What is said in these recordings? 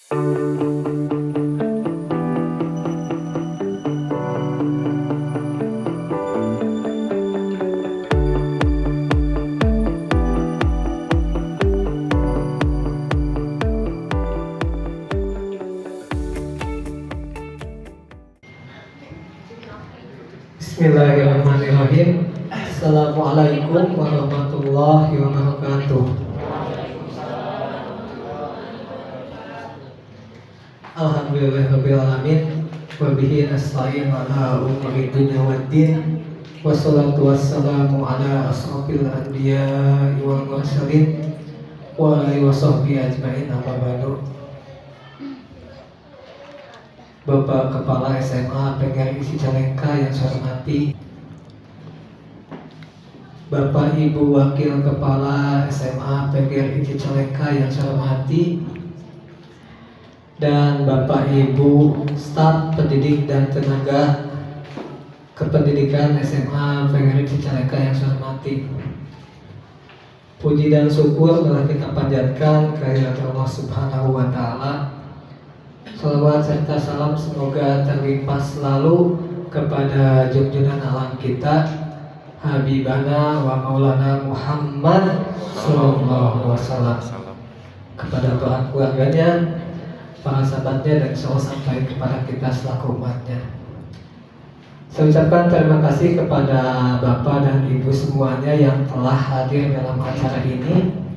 Bismillahirrahmanirrahim. Assalamualaikum warahmatullahi wabarakatuh. Alhamdulillahirabbil alamin wa bihi nasta'in ala umuri dunya waddin. Wassalatu wassalamu ala asrofil anbiya'i wal mursalin wa alihi wasahbihi ajmain, amma ba'du. Bapak Kepala SMA PGRI Cicalengka yang saya hormati, Bapak Ibu Wakil Kepala SMA PGRI Cicalengka yang saya hormati, dan Bapak Ibu staf pendidik dan tenaga kependidikan SMA PGRI Cicalengka yang saya hormati. Puji dan syukur telah kita panjatkan kehadirat Allah Subhanahu wa Ta'ala. Salawat serta salam semoga terlimpah selalu kepada junjungan alam kita, Habibana wa Maulana Muhammad sallallahu alaihi wasallam, kepada para keluarganya, para sahabatnya, dan selalu sampai kepada kita selaku umatnya. Saya ucapkan terima kasih kepada Bapak dan Ibu semuanya yang telah hadir dalam acara ini.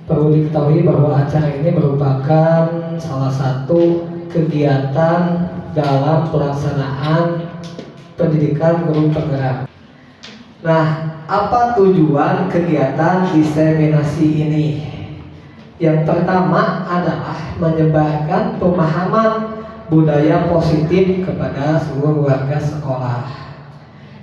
Perlu diketahui bahwa acara ini merupakan salah satu kegiatan dalam pelaksanaan pendidikan guru penggerak. Nah, apa tujuan kegiatan diseminasi ini? Yang pertama adalah menyebarkan pemahaman budaya positif kepada seluruh warga sekolah.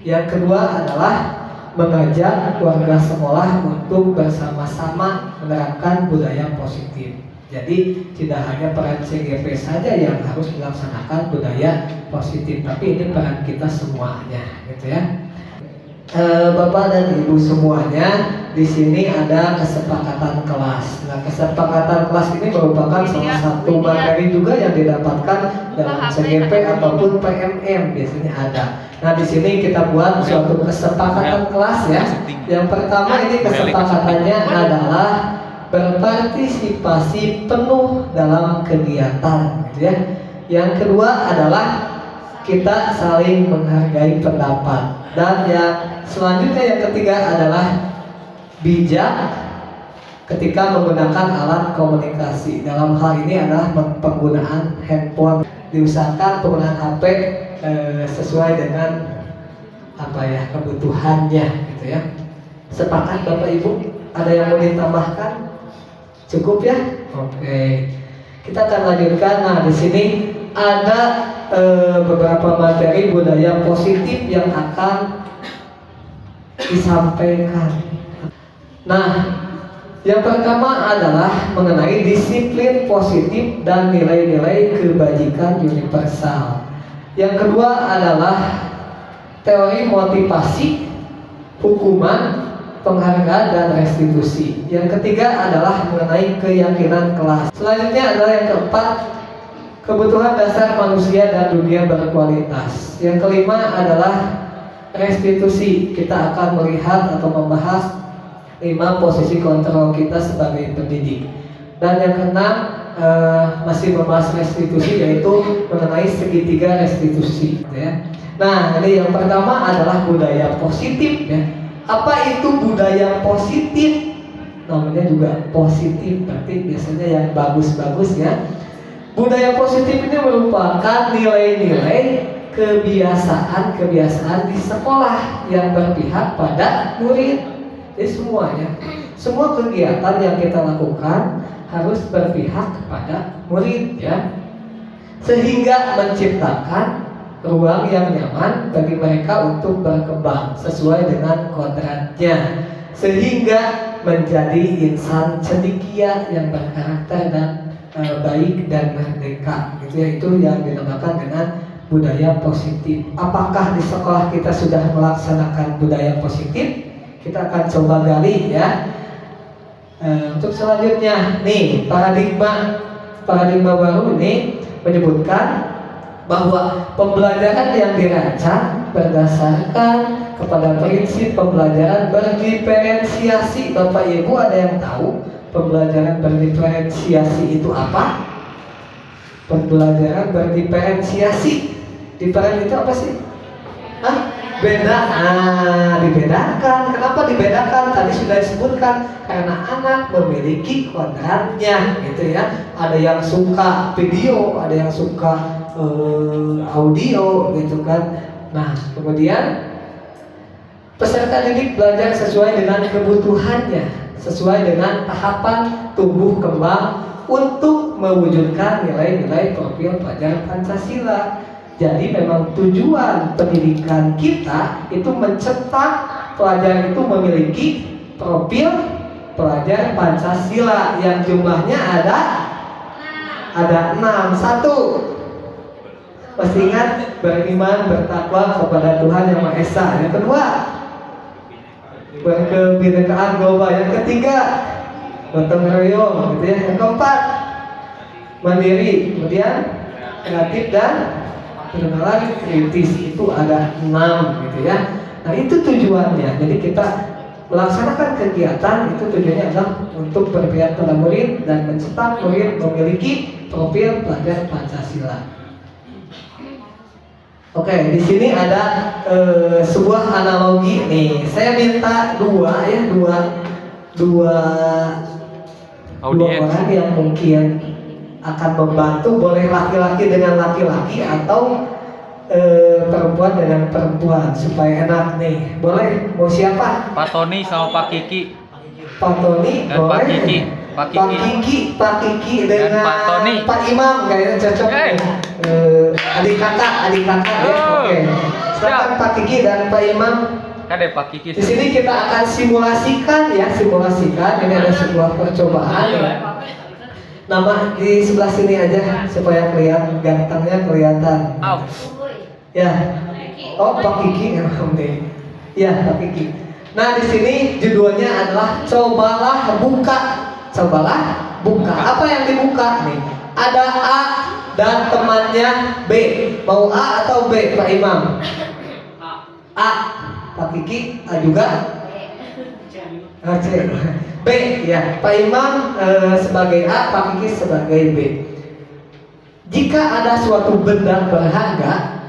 Yang kedua adalah mengajak warga sekolah untuk bersama-sama menerapkan budaya positif. Jadi tidak hanya peran CGP saja yang harus melaksanakan budaya positif, tapi ini peran kita semuanya, gitu ya. Bapak dan Ibu semuanya, di sini ada kesepakatan kelas. Nah, kesepakatan kelas ini merupakan salah satu materi juga yang didapatkan dalam CGP ataupun PMM, biasanya ada. Nah, di sini kita buat suatu kesepakatan kelas ya. Yang pertama ini kesepakatannya adalah berpartisipasi penuh dalam kegiatan, gitu ya. Yang kedua adalah kita saling menghargai pendapat. Dan yang selanjutnya, yang ketiga adalah bijak ketika menggunakan alat komunikasi. Dalam hal ini adalah penggunaan handphone. Diusahakan penggunaan HP sesuai dengan kebutuhannya, gitu ya. Sepakat Bapak Ibu? Ada yang mau ditambahkan? Cukup ya? Oke. Kita akan lanjutkan. Nah, di sini ada beberapa materi budaya positif yang akan disampaikan. Nah, yang pertama adalah mengenai disiplin positif dan nilai-nilai kebajikan universal. Yang kedua adalah teori motivasi, hukuman, penghargaan, dan restitusi. Yang ketiga adalah mengenai keyakinan kelas. Selanjutnya adalah yang keempat, kebutuhan dasar manusia dan dunia berkualitas. Yang kelima adalah restitusi. Kita akan melihat atau membahas 5 posisi kontrol kita sebagai pendidik. Dan yang keenam masih membahas restitusi, yaitu mengenai segitiga restitusi, ya. Nah, ini yang pertama adalah budaya positif, ya. Apa itu budaya positif? Namanya juga positif, berarti biasanya yang bagus-bagus, ya. Budaya positif ini merupakan nilai-nilai kebiasaan di sekolah yang berpihak pada murid. Jadi semuanya, semua kegiatan yang kita lakukan harus berpihak kepada murid, ya. Sehingga menciptakan ruang yang nyaman bagi mereka untuk berkembang sesuai dengan kodratnya, sehingga menjadi insan cendekia yang berkarakter dan baik dan merdeka. Itu yang dinamakan dengan budaya positif. Apakah di sekolah kita sudah melaksanakan budaya positif? Kita akan coba gali, ya. Untuk selanjutnya nih, paradigma paradigma baru ini menyebutkan bahwa pembelajaran yang dirancang berdasarkan kepada prinsip pembelajaran berdiferensiasi. Bapak Ibu ada yang tahu pembelajaran berdiferensiasi itu apa? Pembelajaran berdiferensiasi. Diferen itu apa sih? Hah? Beda. Dibedakan. Kenapa dibedakan? Tadi sudah disebutkan karena anak memiliki kodratnya, gitu ya. Ada yang suka video, ada yang suka audio, gitu kan. Nah, kemudian peserta didik belajar sesuai dengan kebutuhannya, sesuai dengan tahapan tumbuh kembang untuk mewujudkan nilai-nilai profil pelajar Pancasila. Jadi memang tujuan pendidikan kita itu mencetak pelajar itu memiliki profil pelajar Pancasila yang jumlahnya ada 6. 1, masih ingat, beriman bertakwa kepada Tuhan Yang Maha Esa. Yang kedua, berkebinekaan global. Yang ketiga, gotong royong, gitu ya. Yang keempat, mandiri. Kemudian kreatif dan pengenalan kritis. Itu ada 6, gitu ya. Nah, itu tujuannya. Jadi kita melaksanakan kegiatan itu tujuannya adalah untuk berpihak pada murid dan mencetak murid memiliki profil pelajar Pancasila. Oke, di sini ada sebuah analogi nih. Saya minta dua orang yang mungkin akan membantu, boleh laki-laki dengan laki-laki atau perempuan dengan perempuan supaya enak nih. Boleh? Mau siapa? Pak Tony sama Pak Kiki. Pak Tony dan boleh. Pak Kiki dengan Pak Tony. Pak Imam kayaknya cocok. Adik kakak ya. Oke. Silakan Pak Kiki dan Pak Imam. Kade Pak Kiki. Di sini kita akan simulasikan. Ini ada sebuah percobaan. Nama di sebelah sini aja supaya kelihatan gantengnya kelihatan. Ya. Oh, Pak Kiki alhamdulillah. Ya, Pak Kiki. Nah, di sini judulnya adalah cobalah buka. Apa yang dibuka nih? Ada A dan temannya B. Mau A atau B, Pak Imam? A. Pak Kiki A juga? C. B ya. Pak Imam sebagai A, Pak Kiki sebagai B. Jika ada suatu benda berharga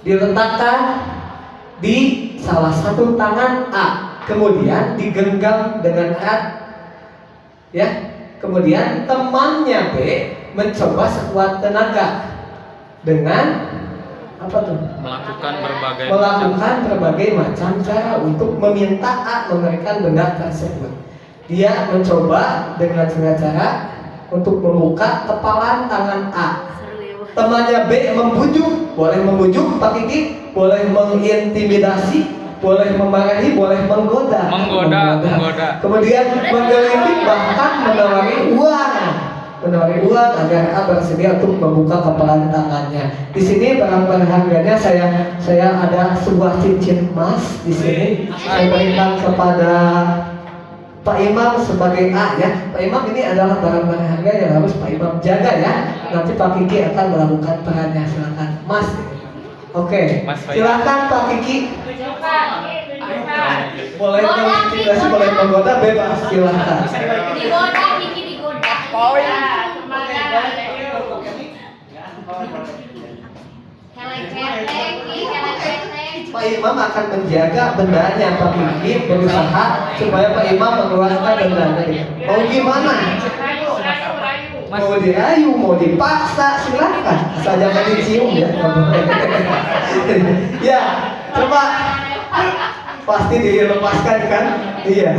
diletakkan di salah satu tangan A, kemudian digenggam dengan erat, ya. Kemudian temannya B mencoba sekuat tenaga dengan apa tuh? Melakukan berbagai macam cara untuk meminta A memberikan benda tersebut. Dia mencoba dengan segala cara untuk membuka kepalan tangan A. Temannya B boleh membujuk Pak Kiki, boleh mengintimidasi, boleh memarahi, boleh menggoda. Kemudian menggelitik, bahkan menawari uang agar A bersedia untuk membuka kepalan tangannya. Di sini barang berharganya saya ada sebuah cincin emas di sini. Saya berikan kepada Pak Imam sebagai A ya. Pak Imam, ini adalah barang berharga yang harus Pak Imam jaga ya. Nanti Pak Kiki akan melakukan perannya. Silakan, Mas. Oke, silakan Pak Kiki. Boleh mengintimidasi, boleh menggoda, bebas. Silakan. Digoda, Kiki digoda. Pak Imam akan menjaga bendanya. Pak Kiki berusaha supaya Pak Imam mengeluarkan bendanya. Mau gimana? Mau dirayu, mau dipaksa, silakan. Asal jangan dicium ya. Ya, coba. Pasti dilepaskan kan? Iya.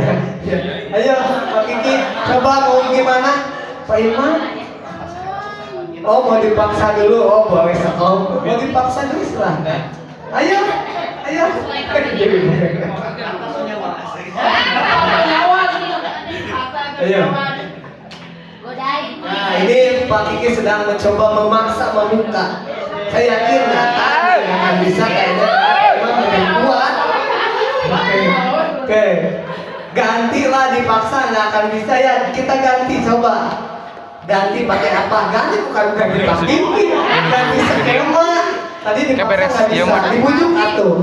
Ayo Pak Kiki, coba mau gimana? Pak Imam? Oh, mau dipaksa dulu. Oh, boleh. Oh, mau dipaksa dulu silahkan. Ayo. Ayo. Nah, ini Pak Kiki sedang mencoba memaksa membuka. Saya yakin akan bisa kayaknya memang lebih kuat. Oke. Gantilah, dipaksa nggak akan bisa ya. Kita ganti coba. Ganti pakai apa? Ganti bukan ganti pakiki, ganti skema. Tadi dipaksa beres, nggak yang bisa, mana? dibujuk atuh.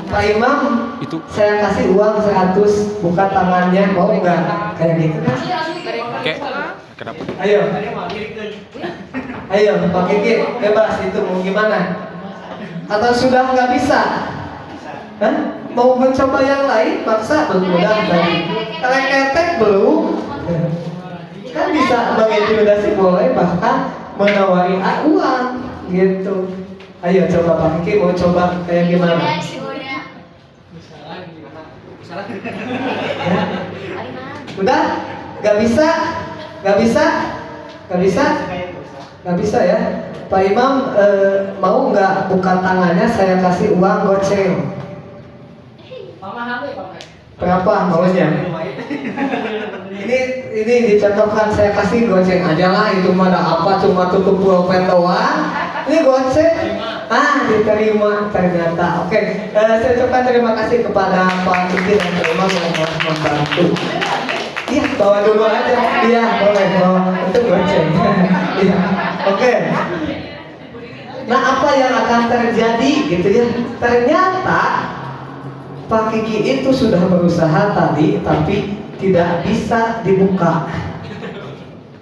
Pak Imam, Itu. saya kasih uang 100, buka tangannya, mau nggak? Kayak gitu kan? Oke. Kenapa? Ayo, ayo, Pak Kiki, bebas itu mau gimana? Atau sudah nggak bisa? Hah? Mau mencoba yang lain? Maksa belum udah tadi. Ketek belum? Kan bisa mengintimidasi, boleh bahkan menawari uang gitu. Ayo coba Pak Kiki, mau coba kayak gimana? Ya? Udah? Gak bisa? Gak bisa? Gak bisa? Gak bisa ya? Pak Imam mau nggak buka tangannya saya kasih uang goceng? Berapa maunya? Ini dicontohkan, saya kasih goceng aja lah, itu mah ada apa, cuma tutup pulpen doang. Ini goceng, diterima ternyata. Oke, saya ucapkan terima kasih kepada Pak Kiki dan Pak Imam yang telah membantu. Iya, bawa dulu aja. Iya, boleh bawa untuk goceng. Iya, oke. Nah, apa yang akan terjadi gitu ya? Ternyata Pak Kiki itu sudah berusaha tadi, tapi tidak bisa dibuka.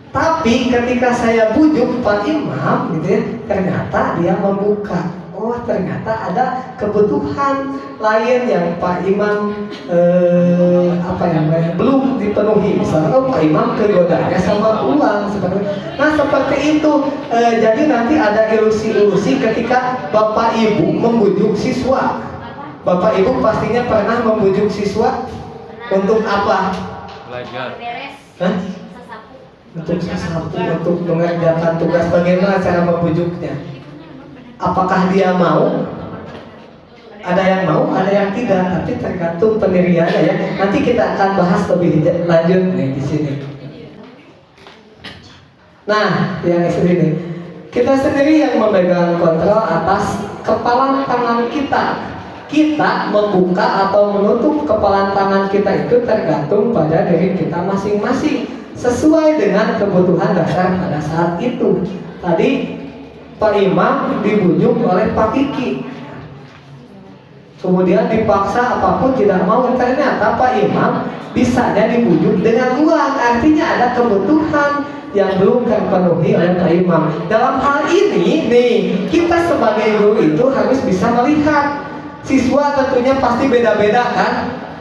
Tapi ketika saya bujuk Pak Imam, gitu ya, ternyata dia membuka. Oh, ternyata ada kebutuhan lain yang Pak Imam belum dipenuhi. Misalnya Pak Imam kegodanya sama uang seperti. Nah, seperti itu. Jadi nanti ada ilusi-ilusi ketika Bapak Ibu membujuk siswa. Bapak Ibu pastinya pernah membujuk siswa untuk apa? Belajar. Hah? Untuk sesapu, untuk mengerjakan tugas. Bagaimana cara membujuknya? Apakah dia mau? Ada yang mau, ada yang tidak. Tapi tergantung pendiriannya ya. Nanti kita akan bahas lebih lanjut nih di sini. Nah, yang ini kita sendiri yang memegang kontrol atas kepala tangan kita. Kita membuka atau menutup kepala tangan kita itu tergantung pada diri kita masing-masing, sesuai dengan kebutuhan dasar pada saat itu. Tadi Pak Imam dibujuk oleh Pak Kiki, kemudian dipaksa apapun tidak mau. Ternyata Pak Imam bisanya dibujuk dengan uang, artinya ada kebutuhan yang belum terpenuhi oleh Pak Imam. Dalam hal ini nih, kita sebagai guru itu harus bisa melihat. Siswa tentunya pasti beda-beda kan.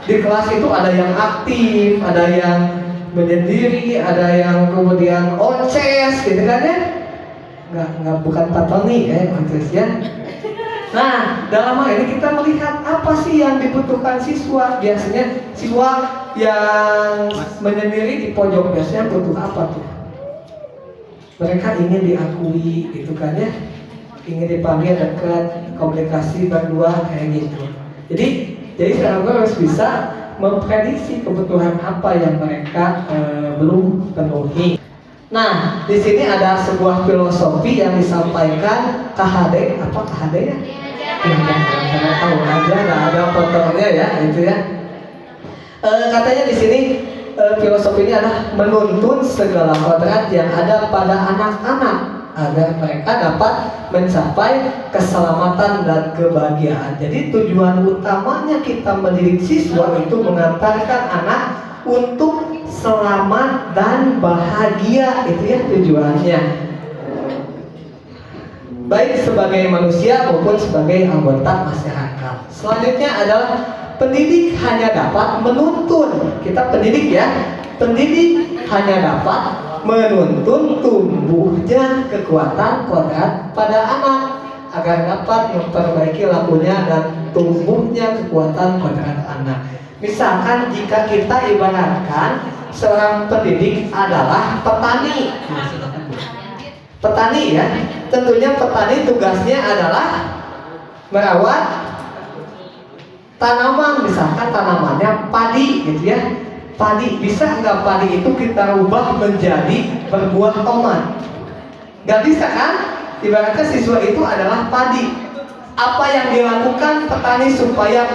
Di kelas itu ada yang aktif, ada yang menyendiri, ada yang kemudian oces gitu kan ya. Nggak bukan patoni ya, oces ya. Nah, dalam hal ini kita melihat apa sih yang dibutuhkan siswa. Biasanya siswa yang menyendiri di pojok biasanya butuh apa tuh? Mereka ingin diakui gitu kan ya. Ingin dipanggil dekat, komunikasi berdua kayak gitu. Jadi sekarang harus bisa memprediksi kebutuhan apa yang mereka belum penuhi. Nah, di sini ada sebuah filosofi yang disampaikan KHD. Apa KHD ya? Jangan tahu aja, nggak ada fotonya ya, itu ya. Katanya di sini filosofi ini adalah menuntun segala kodrat yang ada pada anak-anak agar mereka dapat mencapai keselamatan dan kebahagiaan. Jadi tujuan utamanya kita mendidik siswa itu mengantarkan anak untuk selamat dan bahagia, itu ya tujuannya. Baik sebagai manusia maupun sebagai anggota masyarakat. Selanjutnya adalah pendidik hanya dapat menuntun. Kita pendidik ya. Pendidik hanya dapat menuntun tumbuhnya kekuatan kodrat pada anak agar dapat memperbaiki lakunya dan tumbuhnya kekuatan kodrat anak. Misalkan jika kita ibaratkan seorang pendidik adalah petani. Petani ya, tentunya petani tugasnya adalah merawat tanaman, misalkan tanamannya padi gitu ya. Padi, bisa nggak padi itu kita ubah menjadi berbuah tomat? Nggak bisa kan? Ibaratnya siswa itu adalah padi. Apa yang dilakukan petani supaya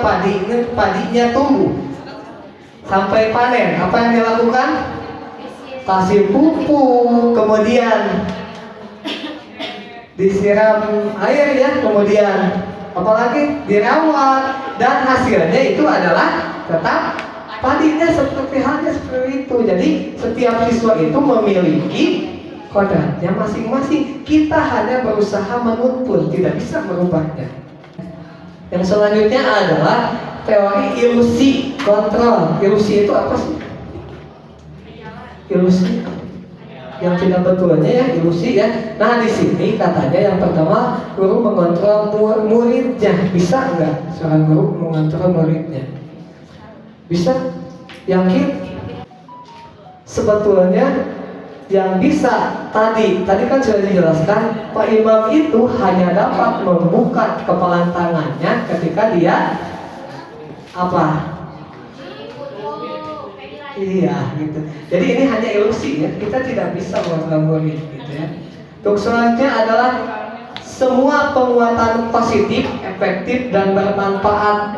padinya tumbuh sampai panen? Apa yang dilakukan? kasih pupuk, kemudian disiram air ya, kemudian apalagi dirawat, dan hasilnya itu adalah tetap padinya seperti halnya seperti itu. Jadi setiap siswa itu memiliki kodratnya masing-masing. Kita hanya berusaha menuntun, tidak bisa merubahnya. Yang selanjutnya adalah teori ilusi kontrol. Ilusi itu apa sih? Ilusi yang tidak betulnya ya, ilusi ya. Nah di sini katanya yang pertama, guru mengontrol muridnya. Bisa nggak seorang guru mengontrol muridnya? Bisa? Yakin? Sebetulnya yang bisa tadi kan sudah dijelaskan, Pak Imam itu hanya dapat membuka kepalan tangannya ketika dia apa? Iya gitu. Jadi ini hanya ilusi ya. Kita tidak bisa mengontrol murid gitu ya. Untuk selanjutnya adalah semua penguatan positif, efektif dan bermanfaat.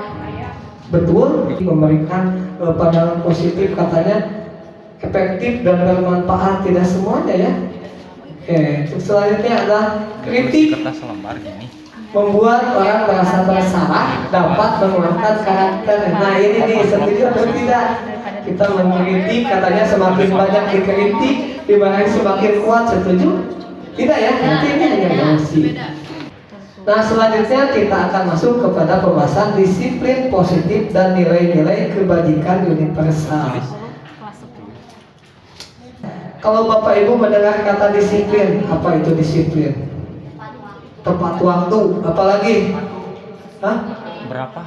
Betul, memberikan pandangan positif katanya efektif dan bermanfaat, tidak semuanya ya. Oke, untuk selanjutnya adalah kritik. Kertas lembar gini. Membuat orang merasa bersalah, dapat menguatkan karakter. Nah ini nih, setuju atau tidak? Kita mengkritik, katanya semakin banyak dikritik, dimarahi semakin kuat, setuju? Tidak ya? Nanti ini hanya emosi. Nah selanjutnya kita akan masuk kepada pembahasan disiplin positif dan nilai-nilai kebajikan universal. Kalau Bapak Ibu mendengar kata disiplin, apa itu disiplin? Tepat waktu, apalagi? Hah? Berapa?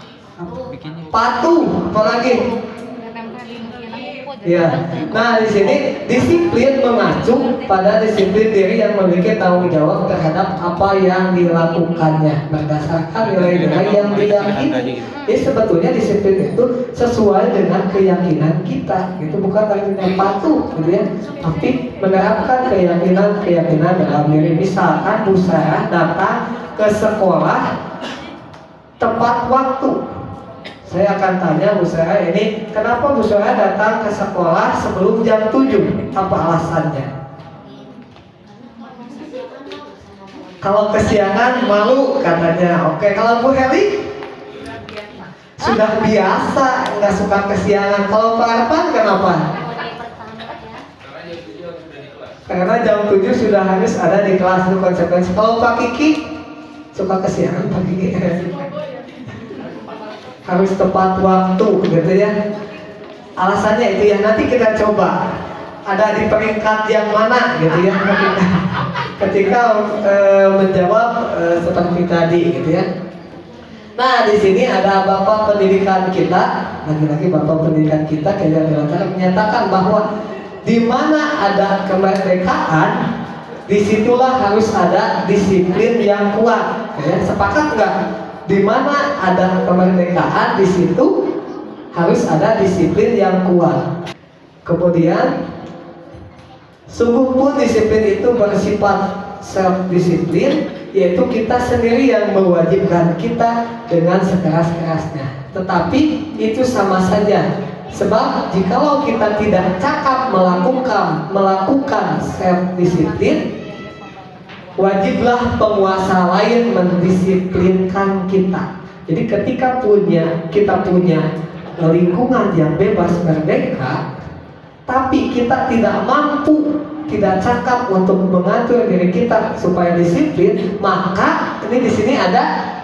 Bikinnya? Patuh, apalagi? Ya. Nah di sini disiplin mengacu pada disiplin diri yang memiliki tanggung jawab terhadap apa yang dilakukannya berdasarkan nilai-nilai yang diyakini. Jadi sebetulnya disiplin itu sesuai dengan keyakinan kita, itu bukan artinya patuh, gitu ya, tapi menerapkan keyakinan dalam diri. Misalkan Bu Sarah datang ke sekolah tepat waktu. Saya akan tanya Bu Sarah ini, kenapa Bu Sarah datang ke sekolah sebelum jam 7? Apa alasannya? Kalau kesiangan malu katanya. Oke, kalau Bu Heli? Sudah biasa, nggak suka kesiangan. Kalau Pak Arfan kenapa? Karena jam 7 sudah harus ada di kelas, itu konsekuensi. Kalau Pak Kiki? Suka kesiangan Pak Kiki? Harus tepat waktu gitu ya. Alasannya itu ya, nanti kita coba ada di peringkat yang mana gitu ya ketika menjawab seperti tadi gitu ya. Nah di sini ada Bapak Pendidikan kita, lagi-lagi Bapak Pendidikan kita Kayaknya menyatakan bahwa di mana ada kemerdekaan, disitulah harus ada disiplin yang kuat. Ya, sepakat nggak? Di mana ada kemerdekaan, di situ harus ada disiplin yang kuat. Kemudian, sungguh pun disiplin itu bersifat self-disiplin, yaitu kita sendiri yang mewajibkan kita dengan sekeras-kerasnya. Tetapi itu sama saja, sebab jikalau kita tidak cakap melakukan self-disiplin, wajiblah penguasa lain mendisiplinkan kita. Jadi ketika kita punya lingkungan yang bebas merdeka, tapi kita tidak mampu, tidak cakap untuk mengatur diri kita supaya disiplin, maka ini di sini ada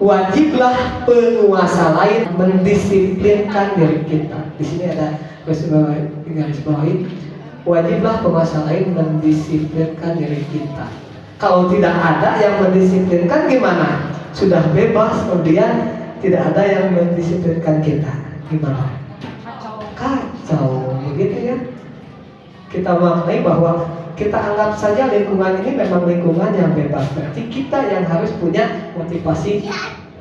wajiblah penguasa lain mendisiplinkan diri kita. Di sini ada garis bawahi, wajiblah penguasa lain mendisiplinkan diri kita. Kalau tidak ada yang mendisiplinkan gimana? Sudah bebas, kemudian tidak ada yang mendisiplinkan kita, gimana? Kacau, begitu ya. Kita maknai bahwa kita anggap saja lingkungan ini memang lingkungan yang bebas. Berarti kita yang harus punya motivasi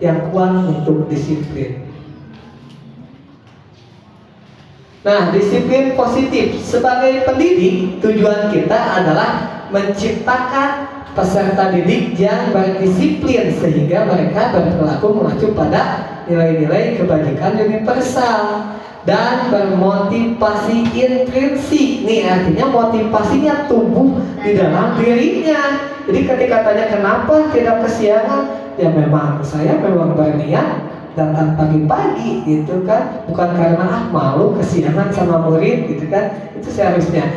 yang kuat untuk disiplin. Nah, disiplin positif sebagai pendidik, tujuan kita adalah menciptakan peserta didik yang berdisiplin sehingga mereka berperilaku mengacu pada nilai-nilai kebajikan universal. dan bermotivasi intrinsik. Nih artinya motivasinya tumbuh di dalam dirinya. Jadi ketika tanya kenapa tidak kesiangan, ya memang saya memang berniat datang pagi-pagi gitu kan, bukan karena malu kesiangan sama murid gitu kan, itu seharusnya.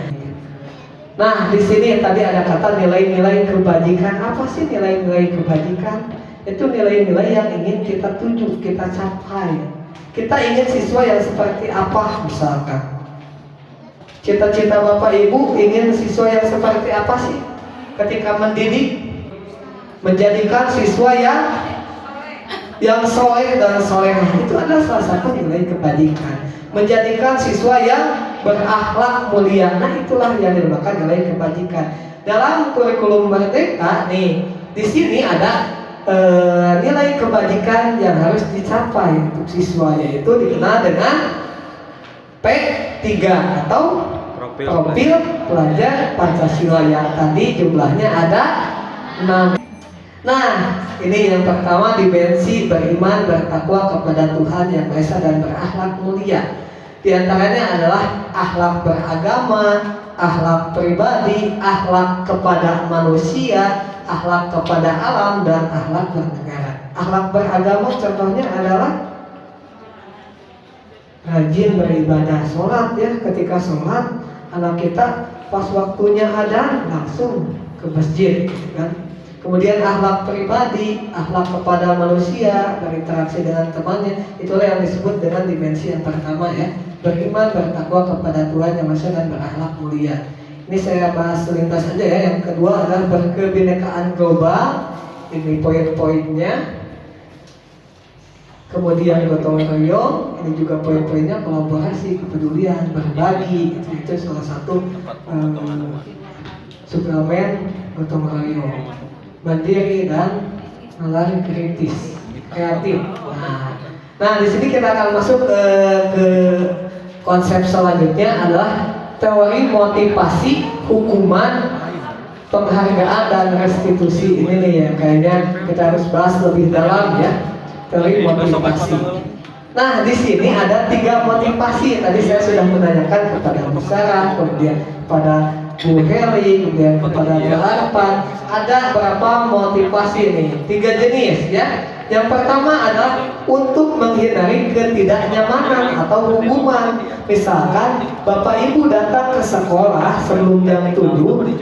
Nah di sini tadi ada kata nilai-nilai kebajikan. Apa sih nilai-nilai kebajikan? Itu nilai-nilai yang ingin kita tuju, kita capai. Kita ingin siswa yang seperti apa misalkan? Cita-cita Bapak Ibu ingin siswa yang seperti apa sih? Ketika mendidik, menjadikan siswa yang soleh dan solehah, itu adalah salah satu nilai kebajikan. Menjadikan siswa yang berakhlak mulia, nah itulah yang dinamakan nilai kebajikan. Dalam kurikulum Merdeka nih, di sini ada nilai kebajikan yang harus dicapai untuk siswa, yaitu dikenal dengan P3 atau profil pelajar Pancasila, yang tadi jumlahnya ada 6. Nah ini yang pertama, dimensi beriman bertakwa kepada Tuhan Yang Maha Esa dan berakhlak mulia. Di antaranya adalah akhlak beragama, akhlak pribadi, akhlak kepada manusia, akhlak kepada alam, dan akhlak bernegara. Akhlak beragama contohnya adalah rajin beribadah, sholat ya. Ketika sholat, anak kita pas waktunya adzan langsung ke masjid kan. Kemudian akhlak pribadi, akhlak kepada manusia, berinteraksi dengan temannya, itulah yang disebut dengan dimensi yang pertama ya. Beriman bertakwa kepada Tuhan Yang Maha Esa dan berakhlak mulia. Ini saya bahas selintas aja ya. Yang kedua adalah berkebinekaan global. Ini poin-poinnya. Kemudian gotong royong. Ini juga poin-poinnya, kolaborasi, kepedulian, berbagi. Itu salah satu suplemen gotong royong. Mandiri dan nalar kritis, kreatif. Nah di sini kita akan masuk ke konsep selanjutnya adalah teori motivasi, hukuman, penghargaan, dan restitusi. Ini nih yang kayaknya kita harus bahas lebih dalam ya, teori motivasi. Nah di sini ada 3 motivasi. Tadi saya sudah menanyakan kepada Bu Sarah, kemudian kepada Bu Heli, kemudian kepada Bu Arpan. Ada berapa motivasi nih? 3 jenis ya. Yang pertama adalah untuk menghindari ketidaknyamanan atau hukuman. Misalkan Bapak Ibu datang ke sekolah sebelum jam 7,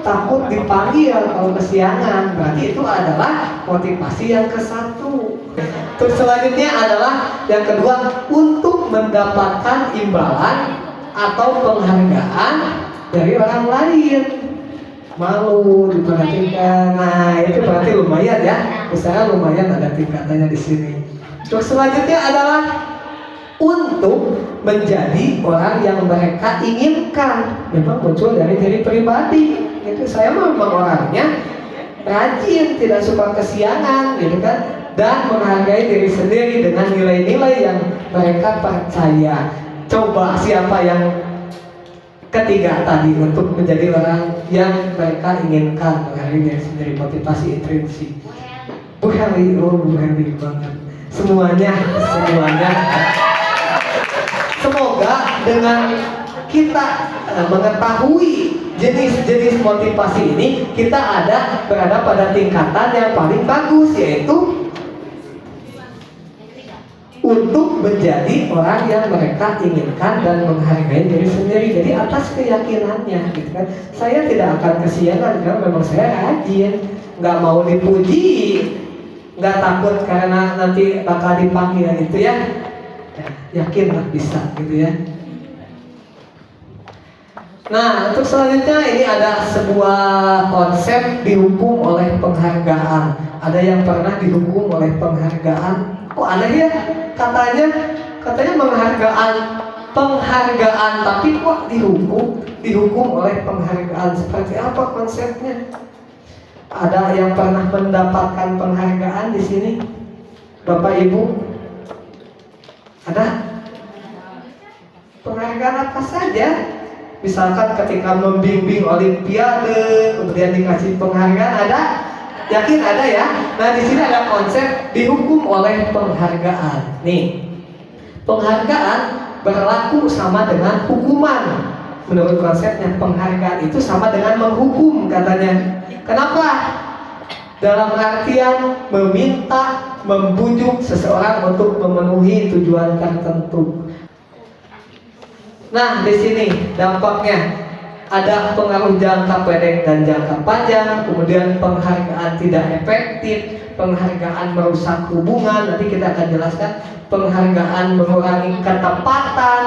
takut dipanggil kalau kesiangan. Berarti itu adalah motivasi yang ke-1. Terus selanjutnya adalah yang kedua, untuk mendapatkan imbalan atau penghargaan dari orang lain. Malu diperhatikan. Nah itu berarti lumayan ya. Misalnya lumayan ada tingkatannya di sini. Terus selanjutnya adalah untuk menjadi orang yang mereka inginkan. Memang muncul dari diri pribadi. Itu saya memang orangnya rajin, tidak suka kesiangan, gitu kan, dan menghargai diri sendiri dengan nilai-nilai yang mereka percaya. Coba siapa yang ketiga tadi, untuk menjadi orang yang mereka inginkan, menghargai diri sendiri, motivasi intrinsik. Bu Heli, Bu Heli banget. Semuanya. Semoga dengan kita mengetahui jenis-jenis motivasi ini, kita berada pada tingkatan yang paling bagus, yaitu untuk menjadi orang yang mereka inginkan dan menghargai diri sendiri. Jadi atas keyakinannya gitu kan. Saya tidak akan kesiangan karena memang saya rajin, nggak mau dipuji, nggak takut karena nanti bakal dipanggil gitu ya. Yakinlah bisa gitu ya. Nah untuk selanjutnya ini ada sebuah konsep dihukum oleh penghargaan. Ada yang pernah dihukum oleh penghargaan? Kok aneh ya? Katanya penghargaan, tapi kok dihukum oleh penghargaan. Seperti apa konsepnya? Ada yang pernah mendapatkan penghargaan di sini? Bapak Ibu? Ada? Penghargaan apa saja? Misalkan ketika membimbing olimpiade, kemudian dikasih penghargaan, ada? Yakin ada ya? Nah di sini ada konsep dihukum oleh penghargaan. Nih, Penghargaan berlaku sama dengan hukuman. Menurut konsepnya penghargaan itu sama dengan menghukum katanya. Kenapa? Dalam artian meminta, membujuk seseorang untuk memenuhi tujuan tertentu. Nah, di sini dampaknya ada pengaruh jangka pendek dan jangka panjang, kemudian penghargaan tidak efektif, penghargaan merusak hubungan. Nanti kita akan jelaskan penghargaan mengurangi ketepatan.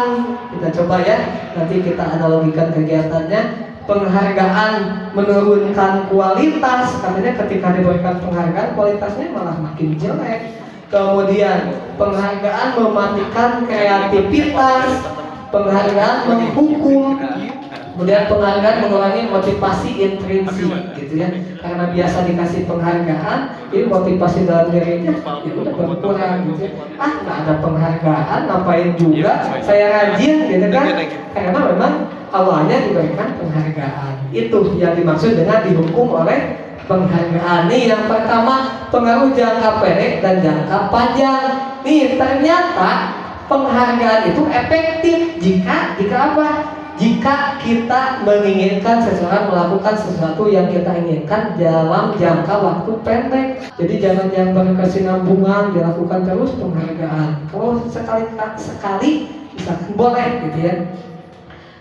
Kita coba ya, nanti kita analogikan kegiatannya. Penghargaan menurunkan kualitas, katanya ketika diberikan penghargaan kualitasnya malah makin jelek. Kemudian penghargaan mematikan kreativitas, penghargaan menghukum, kemudian penghargaan mengurangi motivasi intrinsik gitu ya, karena biasa dikasih penghargaan jadi motivasi dalam dirinya ya udah berkurang gitu ya. Nggak ada penghargaan ngapain juga saya rajin gitu kan, karena memang awalnya diberikan penghargaan. Itu yang dimaksud dengan dihukum oleh penghargaan. Nih yang pertama, pengaruh jangka pendek dan jangka panjang. Nih ternyata penghargaan itu efektif jika apa? Jika kita menginginkan seseorang melakukan sesuatu yang kita inginkan dalam jangka waktu pendek. Jadi jangan yang berkesinambungan, dilakukan terus penghargaan. Kalau sekali misalkan boleh gitu ya.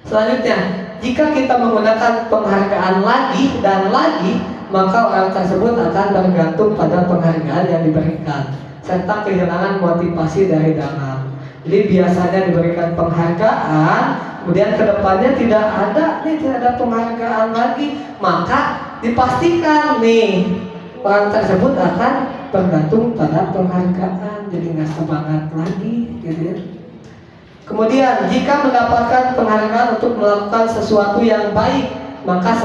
Selanjutnya, jika kita menggunakan penghargaan lagi dan lagi, maka orang tersebut akan bergantung pada penghargaan yang diberikan serta kehilangan motivasi dari dalam. Jadi biasanya diberikan penghargaan, kemudian kedepannya tidak ada penghargaan lagi, maka dipastikan nih orang tersebut akan bergantung pada penghargaan, jadi nggak semangat lagi, gitu ya. Kemudian jika mendapatkan penghargaan untuk melakukan sesuatu yang baik, maka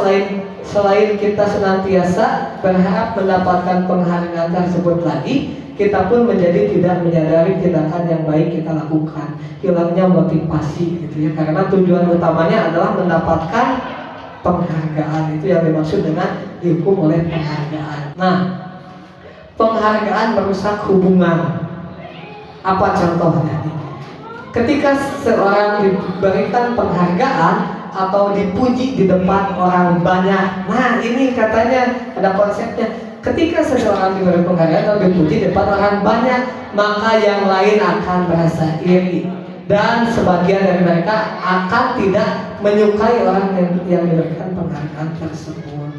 selain kita senantiasa berharap mendapatkan penghargaan tersebut lagi, kita pun menjadi tidak menyadari tindakan yang baik kita lakukan, hilangnya motivasi gitu ya, karena tujuan utamanya adalah mendapatkan penghargaan. Itu yang dimaksud dengan dihukum oleh penghargaan. Nah, penghargaan merusak hubungan. Apa contohnya? Ketika seorang diberikan penghargaan atau dipuji di depan orang banyak, nah ini katanya ada konsepnya. Ketika seseorang diberi penghargaan atau dipuji di depan orang banyak, maka yang lain akan merasa iri dan sebagian dari mereka akan tidak menyukai orang yang diberikan penghargaan tersebut.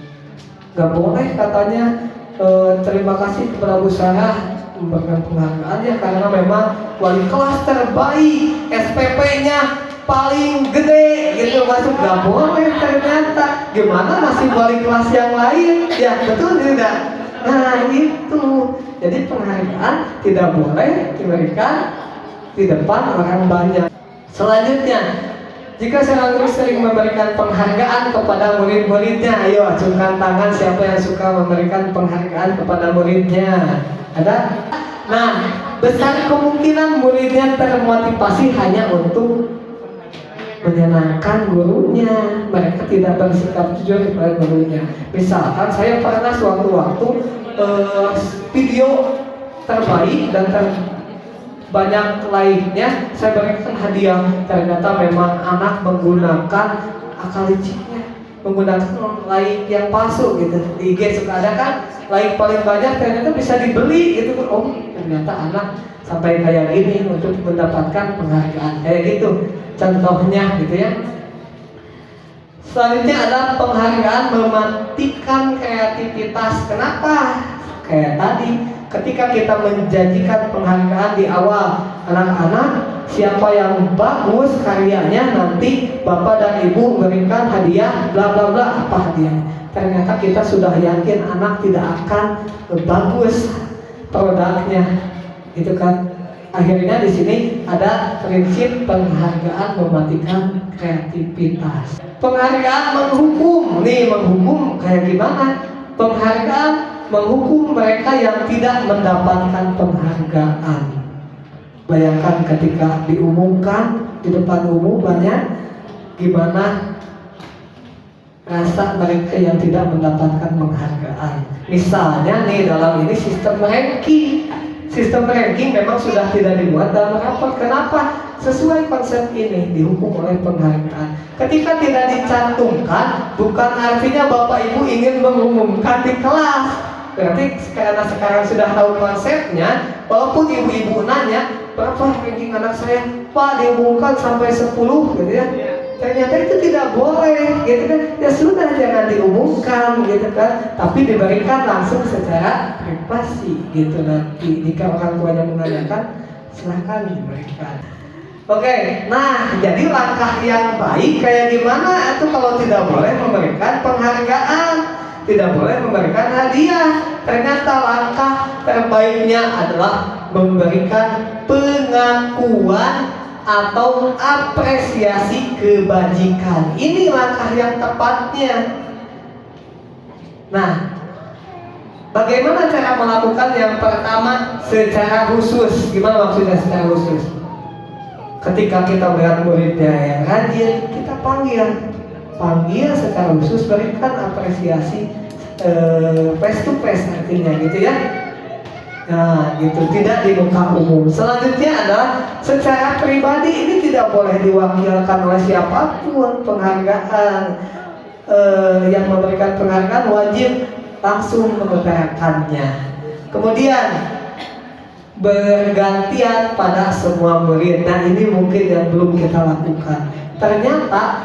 Gak boleh katanya terima kasih kepada Bu Sarah memberikan penghargaan ya, karena memang wali kelas terbaik, SPP-nya paling gede gitu, masuk gak boleh ternyata. Gimana masih wali kelas yang lain? Ya betul tidak? Nah itu, jadi penghargaan tidak boleh diberikan di depan orang banyak. Selanjutnya, jika seorang guru sering memberikan penghargaan kepada murid-muridnya, ayo acungkan tangan siapa yang suka memberikan penghargaan kepada muridnya. Ada? Nah, besar kemungkinan muridnya termotivasi hanya untuk menyenangkan gurunya. Mereka tidak bersikap jujur kepada gurunya. Misalkan saya pernah sewaktu-waktu video terbaik dan banyak lainnya saya berikan hadiah. Ternyata memang anak menggunakan akal liciknya, menggunakan like yang palsu gitu. Di IG suka ada kan like paling banyak, ternyata bisa dibeli gitu. Oh ternyata anak sampai kayak gini untuk mendapatkan penghargaan kayak gitu. Contohnya gitu ya. Selanjutnya adalah penghargaan mematikan kreativitas. Kenapa? Kayak tadi, ketika kita menjanjikan penghargaan di awal, anak-anak siapa yang bagus karyanya nanti bapak dan ibu berikan hadiah bla bla bla. Apa hadiahnya? Ternyata kita sudah yakin anak tidak akan bagus produknya, gitu kan? Akhirnya di sini ada prinsip penghargaan mematikan kreativitas. Penghargaan menghukum. Nih menghukum kayak gimana? Penghargaan menghukum mereka yang tidak mendapatkan penghargaan. Bayangkan ketika diumumkan di depan umum banyak, gimana rasa mereka yang tidak mendapatkan penghargaan. Misalnya nih dalam ini sistem ranking. sistem ranking memang sudah tidak dibuat dalam rapot. Kenapa? Sesuai konsep ini dihukum oleh penghargaan. Ketika tidak dicantumkan, bukan artinya Bapak Ibu ingin mengumumkan di kelas. Berarti karena sekarang sudah tahu konsepnya, walaupun ibu-ibu nanya, berapa ranking anak saya? Pak, diumumkan sampai 10 gitu ya. Ternyata itu tidak boleh gitu kan. Ya sudah, jangan diumumkan gitu kan, tapi diberikan langsung secara privasi gitu. Nanti jika orang tuanya menanyakan, silahkan diberikan. Oke, nah jadi langkah yang baik kayak gimana itu kalau tidak boleh memberikan penghargaan, tidak boleh memberikan hadiah. Ternyata langkah terbaiknya adalah memberikan pengakuan atau apresiasi kebajikan. Ini langkah yang tepatnya. Nah, bagaimana cara melakukan yang pertama secara khusus? Gimana maksudnya secara khusus? Ketika kita melihat muridnya yang rajin, kita panggil secara khusus, berikan apresiasi face to face artinya gitu ya. Nah gitu, tidak di muka umum. Selanjutnya adalah secara pribadi, ini tidak boleh diwakilkan oleh siapapun. Penghargaan yang memberikan penghargaan wajib langsung mengutarakannya. Kemudian bergantian pada semua murid. Nah ini mungkin yang belum kita lakukan. Ternyata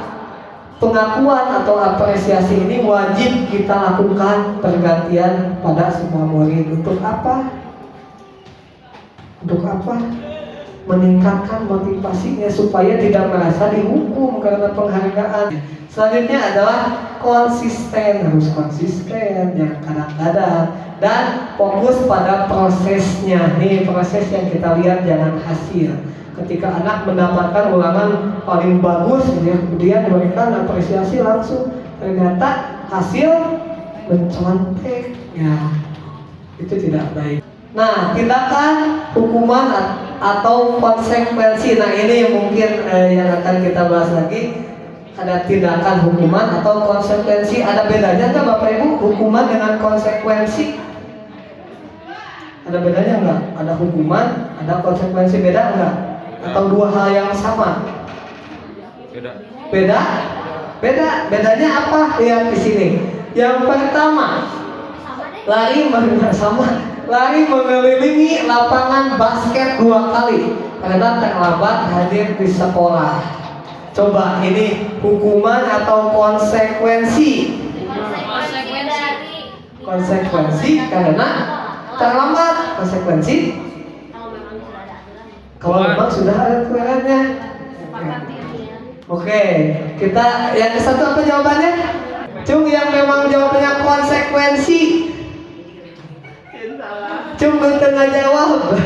pengakuan atau apresiasi ini wajib kita lakukan bergantian pada semua murid. Untuk apa? Untuk apa? Meningkatkan motivasinya supaya tidak merasa dihukum karena penghargaan. Selanjutnya adalah konsisten, harus konsisten, jangan kadang-kadang, dan fokus pada prosesnya. Nih proses yang kita lihat, jangan hasil. Ketika anak mendapatkan ulangan paling bagus, kemudian diberikan apresiasi langsung, ternyata hasil mencontek, ya itu tidak baik. Nah, tindakan, hukuman atau konsekuensi. Nah ini mungkin yang akan kita bahas lagi. Ada tindakan, hukuman atau konsekuensi. Ada bedanya nggak Bapak Ibu hukuman dengan konsekuensi? Ada bedanya nggak? Ada hukuman, ada konsekuensi, beda nggak? Atau dua hal yang sama? Beda. Bedanya apa? Lihat di sini. Yang pertama, lari mengelilingi lapangan basket 2 kali karena terlambat hadir di sekolah. Coba ini hukuman atau konsekuensi? Konsekuensi karena terlambat. Konsekuensi kalau memang sudah ada aturannya. Oke, kita yang ke satu apa jawabannya? Cung, yang memang jawabannya konsekuensi. Cung tengah jawab.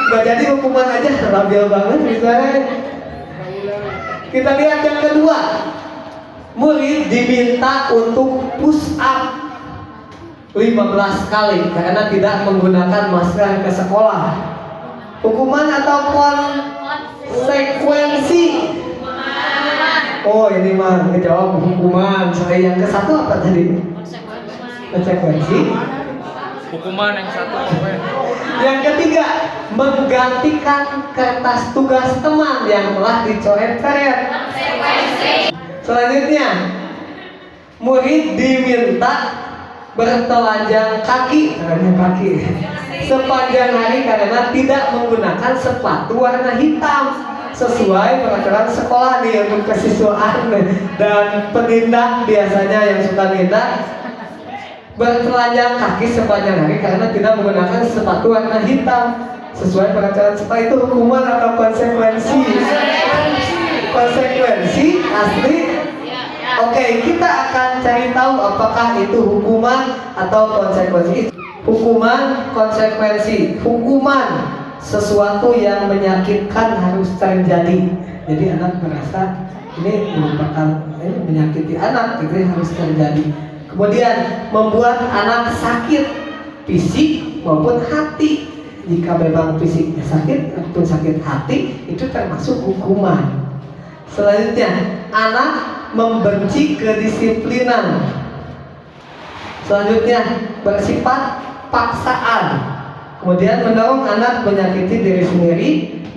Gak jadi hukuman aja, labil banget misalnya. Kita lihat yang kedua. Murid diminta untuk push up 15 kali karena tidak menggunakan masker ke sekolah. Hukuman atau konsekuensi? Oh ini mah ngejawab hukuman. Saya yang ke satu apa tadi? Konsekuensi. Hukuman yang satu. Yang ketiga, menggantikan kertas tugas teman yang telah dicoret-coret. Selanjutnya, murid diminta bertelanjang kaki sepanjang hari karena tidak menggunakan sepatu warna hitam sesuai peraturan sekolah nih untuk kesiswaan. Dan penindak biasanya yang suka nindak bertelanjang kaki sepanjang hari karena tidak menggunakan sepatu warna hitam sesuai peraturan sekolah. Itu hukuman atau konsekuensi? Konsekuensi asli. Oke, kita akan cari tahu apakah itu hukuman atau konsekuensi. Hukuman, konsekuensi. Hukuman, sesuatu yang menyakitkan harus terjadi. Jadi anak merasa ini merupakan menyakiti anak, itu harus terjadi. Kemudian membuat anak sakit fisik maupun hati. Jika memang fisiknya sakit ataupun sakit hati, itu termasuk hukuman. Selanjutnya, anak membenci kedisiplinan. Selanjutnya, bersifat paksaan, kemudian mendorong anak menyakiti diri sendiri,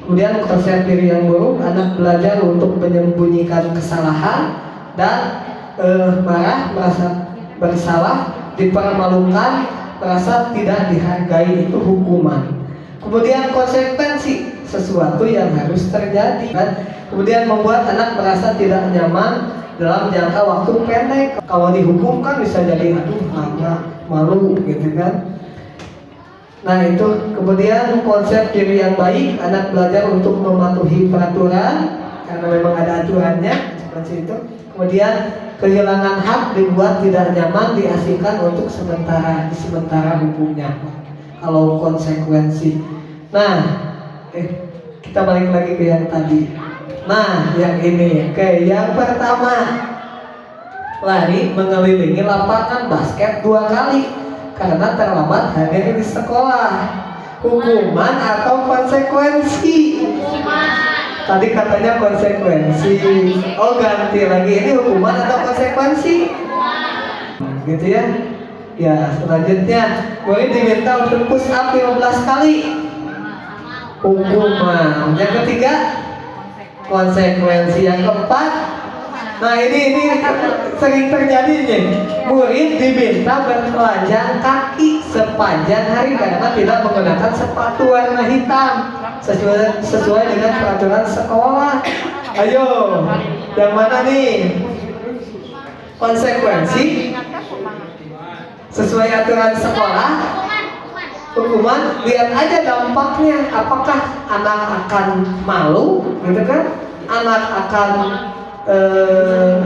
kemudian konsep diri yang buruk, anak belajar untuk menyembunyikan kesalahan dan marah, merasa bersalah, dipermalukan, merasa tidak dihargai, itu hukuman. Kemudian konsekuensi, sesuatu yang harus terjadi kan? Kemudian membuat anak merasa tidak nyaman dalam jangka waktu pendek. Kalau dihukum kan bisa jadi aduh lama, malu gitu kan. Nah itu. Kemudian konsep diri yang baik, anak belajar untuk mematuhi peraturan karena memang ada aturannya seperti itu. Kemudian kehilangan hak, dibuat tidak nyaman, diasingkan untuk sementara hukumnya. Kalau konsekuensi. Nah, kita balik lagi ke yang tadi. Nah, yang ini. Oke, yang pertama, lari mengelilingi lapangan basket 2 kali karena terlambat hadir di sekolah. Hukuman atau konsekuensi? Tadi katanya konsekuensi. Oh, ganti lagi. Ini hukuman atau konsekuensi? Gitu ya. Ya, selanjutnya murid diminta untuk push up 15 kali. Hukuman. Yang ketiga, konsekuensi. Yang keempat, nah ini sering terjadi nih. Murid diminta bertelanjang kaki sepanjang hari karena tidak menggunakan sepatu warna hitam sesuai dengan peraturan sekolah. Ayo, yang mana nih? Konsekuensi sesuai aturan sekolah, hukuman. Lihat aja dampaknya, apakah anak akan malu gitu kan, anak akan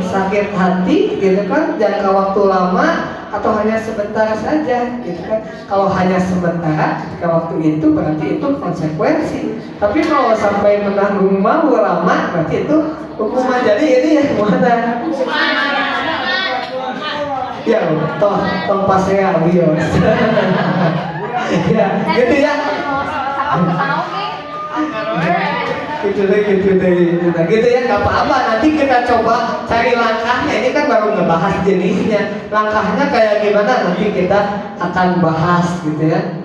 sakit hati gitu kan, jangka waktu lama, atau hanya sebentar saja gitu kan. Kalau hanya sementara ketika waktu itu berarti itu konsekuensi, tapi kalau sampai menanggung malu lama berarti itu hukuman. Jadi ini yang mana? Ya, toh pas ya bios. Ya, gitu ya. Gitu deh. Nah, gitu ya, nggak apa-apa. Nanti kita coba cari langkahnya. Ini kan baru ngebahas jenisnya. Langkahnya kayak gimana nanti kita akan bahas gitu ya.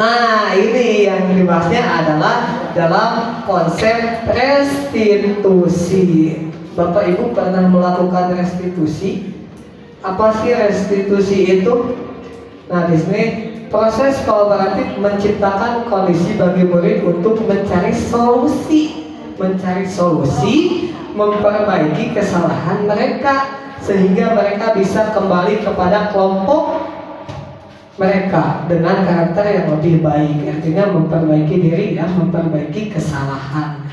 Nah, ini yang dibahasnya adalah dalam konsep restitusi. Bapak Ibu pernah melakukan restitusi? Apa sih restitusi itu? Nah, di sini proses kolaboratif menciptakan kondisi bagi murid untuk mencari solusi, memperbaiki kesalahan mereka sehingga mereka bisa kembali kepada kelompok mereka dengan karakter yang lebih baik. Artinya memperbaiki diri dan memperbaiki kesalahan.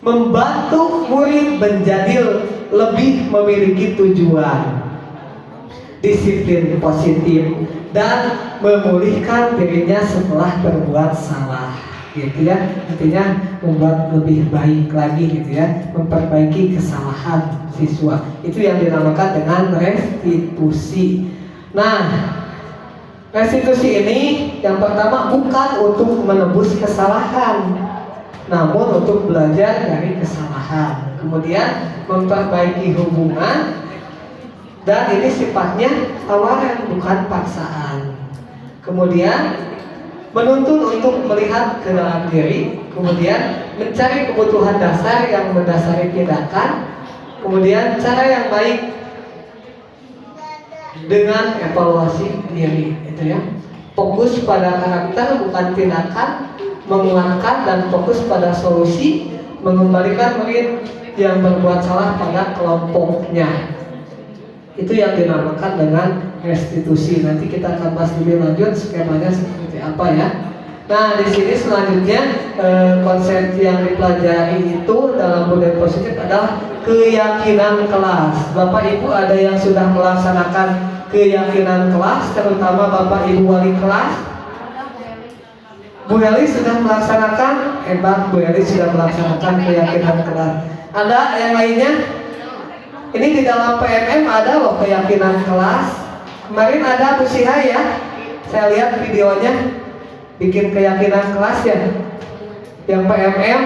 Membantu murid menjadi lebih memiliki tujuan, disiplin positif, dan memulihkan dirinya setelah berbuat salah gitu ya. Artinya membuat lebih baik lagi gitu ya, memperbaiki kesalahan siswa. Itu yang dinamakan dengan restitusi. Nah, restitusi ini yang pertama bukan untuk menebus kesalahan, namun untuk belajar dari kesalahan. Kemudian memperbaiki hubungan, dan ini sifatnya tawaran bukan paksaan. Kemudian menuntun untuk melihat ke dalam diri, kemudian mencari kebutuhan dasar yang mendasari tindakan, kemudian cara yang baik dengan evaluasi diri, itu ya. Fokus pada karakter bukan tindakan, menguatkan dan fokus pada solusi, mengembalikan murid yang berbuat salah pada kelompoknya. Itu yang dinamakan dengan restitusi. Nanti kita akan bahas lebih lanjut skemanya seperti apa ya. Nah, di sini selanjutnya konsep yang dipelajari itu dalam budaya positif adalah keyakinan kelas. Bapak Ibu ada yang sudah melaksanakan keyakinan kelas, terutama Bapak Ibu wali kelas. Bu Heli sudah melaksanakan, hebat Bu Heli sudah melaksanakan keyakinan kelas. Ada yang lainnya? Ini di dalam PMM ada loh keyakinan kelas. Kemarin ada Bu Siha ya, saya lihat videonya bikin keyakinan kelas ya. Yang PMM,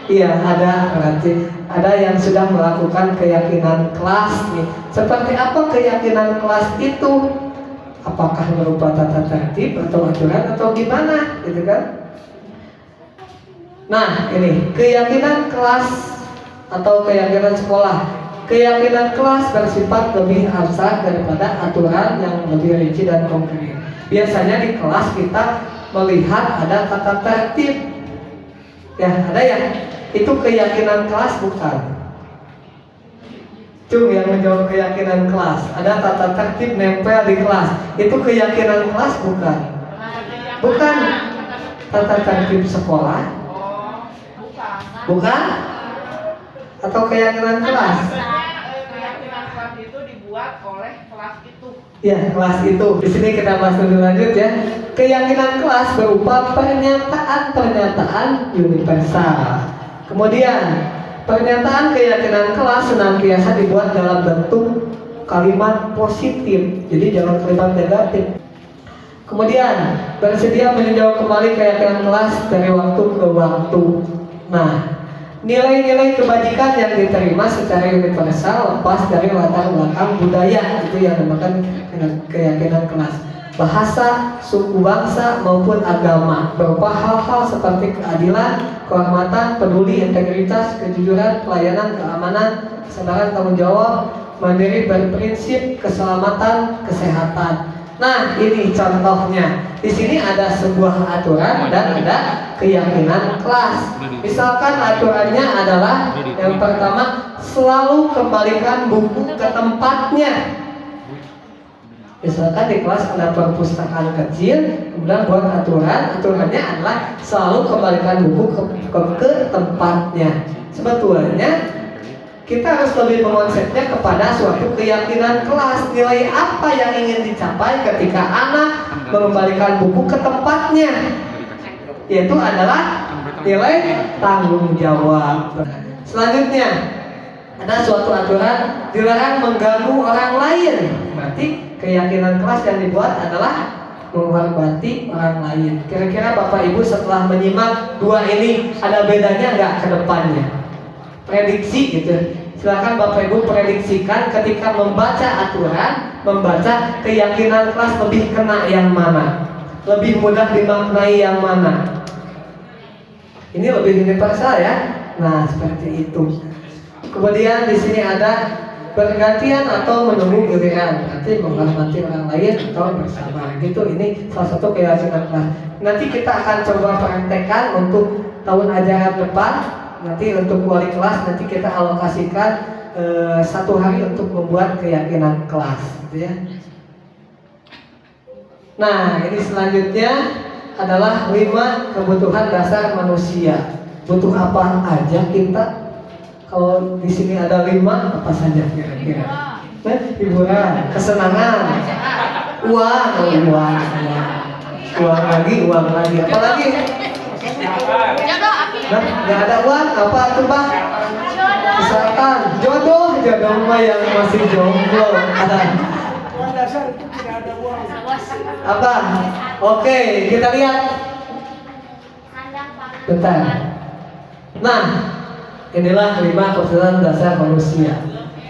iya ada, berarti ada yang sudah melakukan keyakinan kelas nih. Seperti apa keyakinan kelas itu? apakah berupa tata tertib atau aturan atau gimana, gitu kan? Nah, ini keyakinan kelas atau keyakinan sekolah. Keyakinan kelas bersifat lebih abstrak daripada aturan yang lebih rinci dan konkret. Biasanya di kelas kita melihat ada tata tertib. Ya, ada ya. Itu keyakinan kelas bukan? Cung yang menjawab keyakinan kelas. Ada tata tertib nempel di kelas. Itu keyakinan kelas bukan? Bukan. Tata tertib sekolah? Bukan? Atau keyakinan kelas? Keyakinan kelas itu dibuat oleh kelas itu. Ya, kelas itu. Di sini kita bahas lebih lanjut ya. Keyakinan kelas berupa pernyataan-pernyataan universal. Kemudian, pernyataan keyakinan kelas senantiasa dibuat dalam bentuk kalimat positif. Jadi jangan kalimat negatif. Kemudian, bersedia meninjau kembali keyakinan kelas dari waktu ke waktu. Nah, nilai-nilai kebajikan yang diterima secara universal lepas dari latar belakang budaya, itu yang dinamakan keyakinan kelas. Bahasa, suku bangsa maupun agama, berupa hal-hal seperti keadilan, kehormatan, peduli, integritas, kejujuran, pelayanan, keamanan, kesabaran, tanggung jawab, mandiri, berprinsip, keselamatan, kesehatan. Nah, ini contohnya. Di sini ada sebuah aturan dan ada keyakinan kelas. Misalkan aturannya adalah yang pertama, selalu kembalikan buku ke tempatnya. Misalkan di kelas ada perpustakaan kecil, kemudian buat aturannya adalah selalu kembalikan buku ke tempatnya. Sebetulnya kita harus lebih mengonsepnya kepada suatu keyakinan kelas. Nilai apa yang ingin dicapai ketika anak mengembalikan buku ke tempatnya? Yaitu adalah nilai tanggung jawab. Selanjutnya, ada suatu aturan dilarang mengganggu orang lain. Berarti keyakinan kelas yang dibuat adalah menghormati orang lain. Kira-kira Bapak Ibu setelah menyimak dua ini ada bedanya nggak ke depannya? Prediksi gitu. Silakan Bapak Ibu prediksikan ketika membaca aturan, membaca keyakinan kelas lebih kena yang mana? Lebih mudah dimaknai yang mana? Ini lebih universal ya. Nah, seperti itu. Kemudian di sini ada bergantian atau menunggu giliran, nanti menghormati orang lain atau bersabar. Gitu, ini salah satu keyakinan kelas. Nanti kita akan coba praktekkan untuk tahun ajaran depan. Nanti untuk wali kelas nanti kita alokasikan 1 hari untuk membuat keyakinan kelas, gitu ya. Nah, ini selanjutnya adalah 5 kebutuhan dasar manusia. Butuh apa aja kita? Kalau di sini ada 5, apa saja kira-kira? Hiburan, kesenangan, uang lagi, apa lagi? Nah, nggak ada uang, apa tuh Pak? Misalkan jodoh mah yang masih jomblo. Apa? Oke, kita lihat. Bentar. Nah, inilah 5 kebutuhan dasar manusia.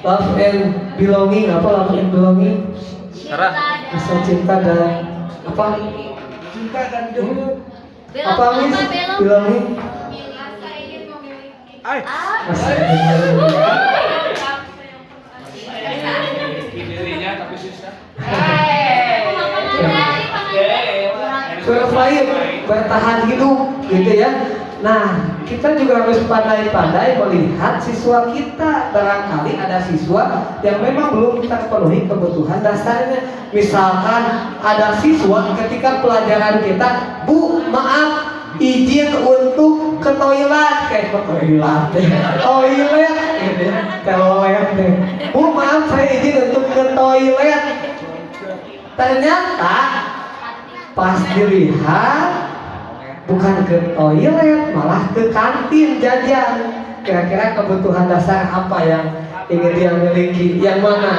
Love and belonging. Apa love and belonging? Rasa cinta dan apa? Cinta dan jodoh. Apa Miss? Belonging? Survive, bertahan hidup, gitu ya. Nah, kita juga harus pandai-pandai melihat siswa kita. Barangkali ada siswa yang memang belum terpenuhi kebutuhan dasarnya. Misalkan ada siswa ketika pelajaran kita, Bu, maaf, izin untuk ke toilet, kayak ke toilet, gitu ya, toilet deh. Bu, maaf, saya izin untuk ke toilet. Ternyata pas dilihat bukan ke toilet, malah ke kantin jajan. Kira-kira kebutuhan dasar apa yang ingin dia miliki? Yang mana?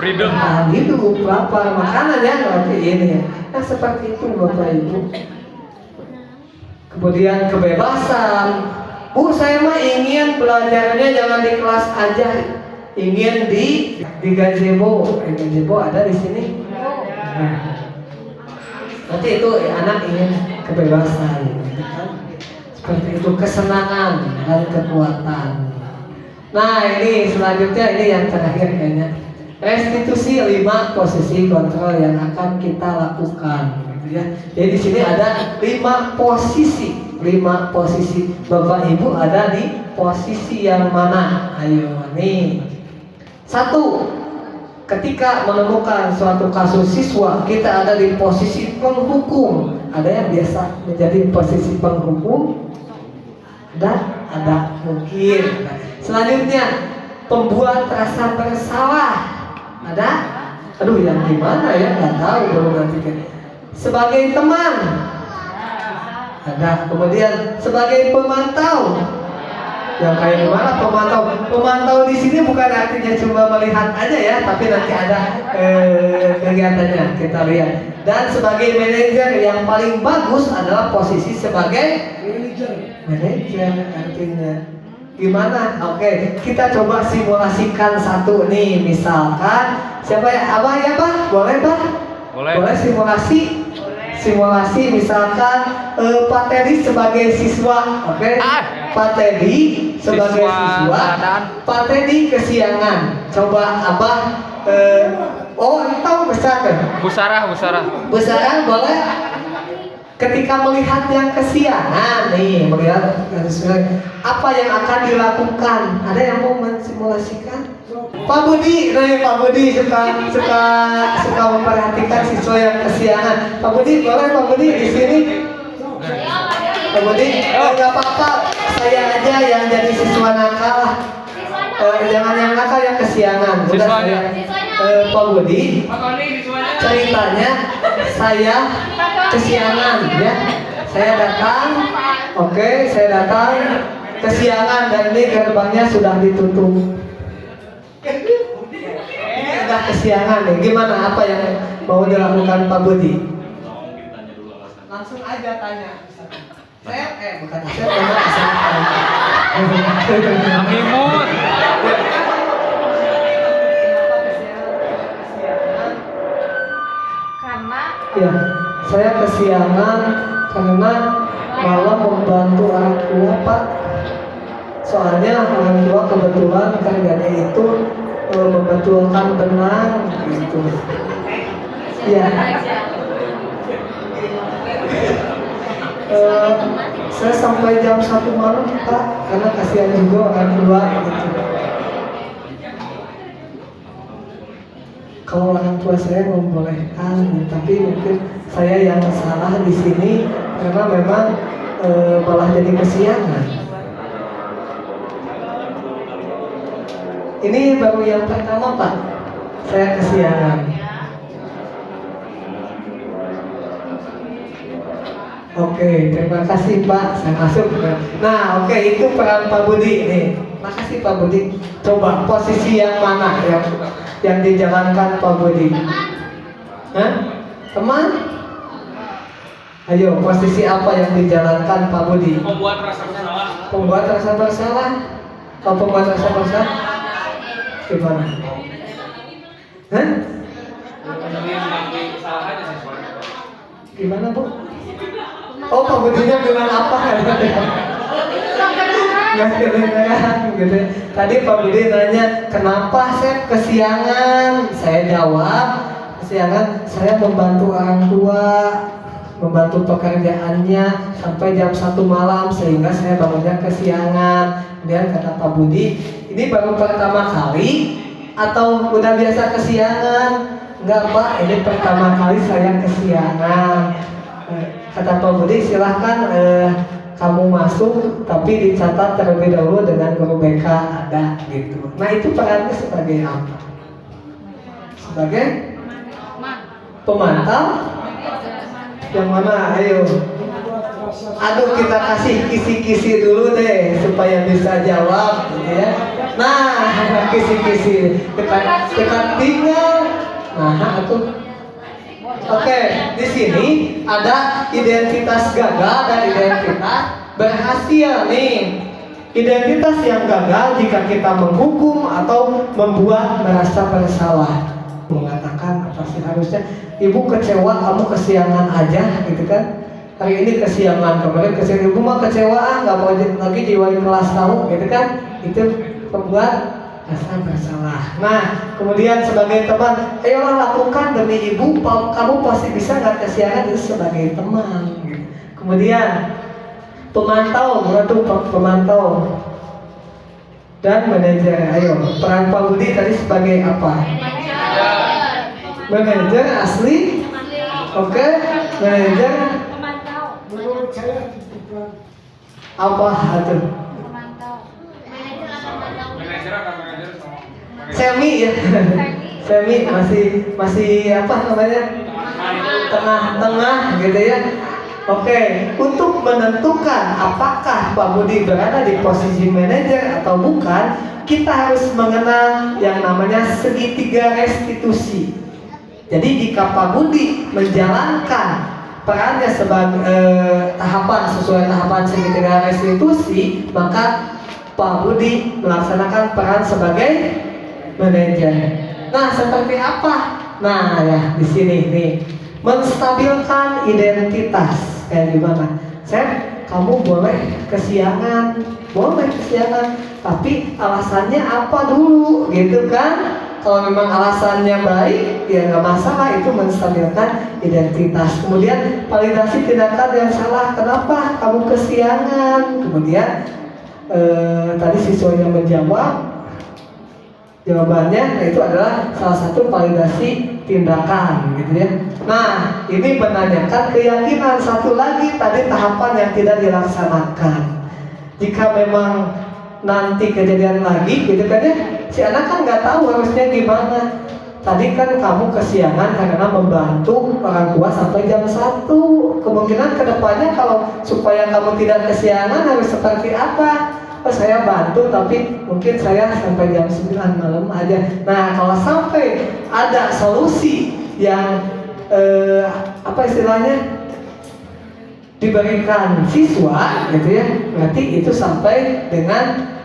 Freedom. Hidup, lapar, makanan ya, berarti ini ya. Nah, seperti itu Bapak Ibu. Kemudian kebebasan. Bu, saya mah ingin belajarnya jangan di kelas aja, ingin di gazebo. Gazebo ada di sini. Nah, Nanti itu anak ingin kebebasan, gitu kan? Seperti itu, kesenangan dan kekuatan. Nah ini selanjutnya, ini yang terakhir kayaknya. Restitusi 5 posisi kontrol yang akan kita lakukan, gitu ya. Jadi di sini ada 5 posisi. Bapak Ibu ada di posisi yang mana? Ayo nih. 1. Ketika menemukan suatu kasus siswa, kita ada di posisi penghukum. Ada yang biasa menjadi posisi penghukum? Ada mungkin. Selanjutnya, pembuat rasa bersalah. Ada? Aduh, yang gimana ya? Nggak tahu, baru nanti. Sebagai teman. Ada. Kemudian sebagai pemantau. Yang kayak gimana pemantau? Pemantau di sini bukan artinya cuma melihat aja ya, tapi nanti ada kegiatannya, kita lihat. Dan sebagai manajer yang paling bagus adalah posisi sebagai manajer artinya. Gimana? Oke, kita coba simulasikan satu nih. Misalkan siapa ya? Abah ya, Pak? Boleh, Pak? Boleh simulasi? Simulasi misalkan Pak Teddy sebagai siswa, oke? Pak Teddy sebagai siswa, Pak Teddy kesiangan. Coba Abah, tahu Busarah boleh? Ketika melihat yang kesiangan nih, apa yang akan dilakukan? Ada yang mau mensimulasikan? Pak Budi suka memperhatikan siswa yang kesiangan. Pak Budi boleh, Pak Budi di sini. Pak Budi, nggak apa-apa, saya aja yang jadi siswa nakal. Jangan yang nakal, yang kesiangan. Udah saya, Pak Budi. Ceritanya saya kesiangan ya. Saya datang, saya datang kesiangan dan ini gerbangnya sudah ditutup. Udah kesiangan nih. Gimana, apa yang mau dilakukan Pak Budi? Langsung aja tanya. Saya bukan saya Amimut. Ya, saya kesiangan karena malam membantu orang tua, Pak. Soalnya orang tua kebetulan kerjanya itu membetulkan benang gitu. Ya. Saya sampai jam 1 malam, Pak, karena kasihan juga orang tua gitu. Kalau orang tua saya membolehkan, tapi mungkin saya yang salah di sini karena memang malah jadi kesiangan. Ini baru yang pertama, Pak. Saya kesiangan. Oke, terima kasih, Pak. Saya masuk. Nah, oke, itu peran Pak Budi nih. Makasih Pak Budi. Coba posisi yang mana yang dijalankan Pak Budi? Hah? Teman? Ayo, posisi apa yang dijalankan Pak Budi? Membuat rasa bersalah. Pembuat rasa bersalah. Kalau pembuat rasa bersalah, gimana? Hah? Gimana, Bu? Oh, Pak Budinya bilang apa? Nggak kedengeran gitu. Tadi Pak Budi nanya, kenapa saya kesiangan? Saya jawab, kesiangan saya membantu orang tua, membantu pekerjaannya sampai jam 1 malam sehingga saya bangunnya kesiangan. Kemudian kata Pak Budi, ini baru pertama kali atau udah biasa kesiangan? Enggak, Pak, ini pertama kali saya kesiangan. Kata Pak Budi, silahkan kamu masuk, tapi dicatat terlebih dahulu dengan guru BK ada gitu. Nah, itu perannya sebagai apa? Sebagai pemantau? Yang mana? Ayo. Aduh, kita kasih kisi-kisi dulu deh supaya bisa jawab, gitu ya. Nah, kisi-kisi tekan tinggal. Nah, atuh. Oke, di sini ada identitas gagal dan identitas berhasil nih. Identitas yang gagal jika kita menghukum atau membuat merasa bersalah, mengatakan merasakan apa sih harusnya ibu kecewa kamu kesiangan aja gitu kan. Hari ini kesiangan, kemarin kesiangan, ibu mah kecewa nggak mau lagi di wali kelas tahu gitu kan. Itu membuat rasa bersalah. Nah, kemudian sebagai teman, ayolah lakukan demi ibu, kamu pasti bisa nggak kesiangan itu sebagai teman. Gitu. Kemudian pemantau, pemantau dan manajer. Ayo, peran Pak Budi tadi sebagai apa? Manajer asli. Oke, manajer. Menurut saya bukan Apa itu? Manajer atau manajer sama Semi ya. Semi masih apa namanya? Tengah-tengah gitu ya. Oke, untuk menentukan apakah Pak Budi berada di posisi manajer atau bukan, kita harus mengenal yang namanya segitiga restitusi. Jadi jika Pak Budi menjalankan perannya sebagai sesuai tahapan segitiga restitusi, maka Pak Budi melaksanakan peran sebagai manajer. Nah, seperti apa? Nah, ya di sini nih, menstabilkan identitas. Kayak gimana? Kamu boleh kesiangan, tapi alasannya apa dulu, gitu kan? Kalau memang alasannya baik, ya nggak masalah, itu menstabilkan identitas. Kemudian validasi tindakan yang salah, kenapa kamu kesiangan? Kemudian tadi siswanya menjawab, jawabannya, nah itu adalah salah satu validasi tindakan, gitu ya. Nah, ini menanyakan keyakinan. Satu lagi tadi tahapan yang tidak dilaksanakan. Jika memang nanti kejadian lagi, gitu kan ya, si anak kan nggak tahu harusnya gimana. Tadi kan kamu kesiangan karena membantu orang tua sampai jam 1. Kemungkinan kedepannya kalau supaya kamu tidak kesiangan harus seperti apa? Oh, saya bantu tapi mungkin saya sampai jam 9 malam aja. Nah, kalau sampai ada solusi yang apa istilahnya diberikan siswa gitu ya, berarti itu sampai dengan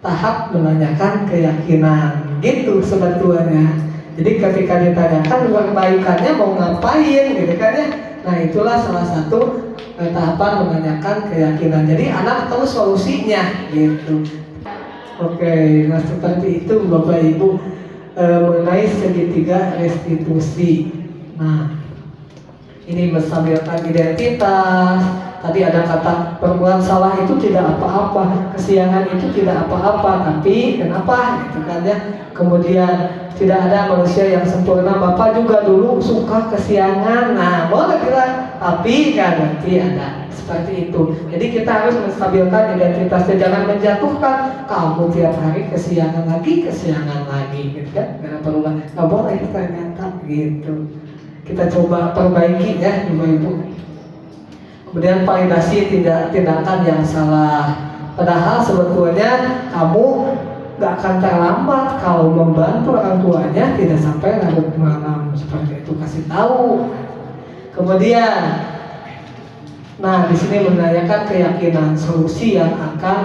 tahap menanyakan keyakinan gitu sebetulnya. Jadi ketika ditanyakan perbaikannya mau ngapain gitu kan ya, nah itulah salah satu tahapan menanyakan keyakinan. Jadi anak tahu solusinya gitu. Oke, nah seperti itu Bapak Ibu mengenai segitiga restitusi. Nah, ini menstabilkan identitas. Tadi ada kata perbuatan salah itu tidak apa-apa, kesiangan itu tidak apa-apa, tapi kenapa? Gitu kan ya. Kemudian tidak ada manusia yang sempurna. Bapak juga dulu suka kesiangan. Nah, boleh bilang, tapi kan nanti ada seperti itu. Jadi kita harus menstabilkan identitasnya, jangan menjatuhkan kamu tiap hari kesiangan lagi, gitu kan? Karena perubahan nggak boleh ternyata gitu. Kita coba perbaiki ya, Ibu-ibu. Kemudian validasi tindakan yang salah. Padahal sebetulnya kamu gak akan terlambat kalau membantu orang tuanya tidak sampai larut malam, seperti itu, kasih tahu. Kemudian, nah di sini menanyakan keyakinan solusi yang akan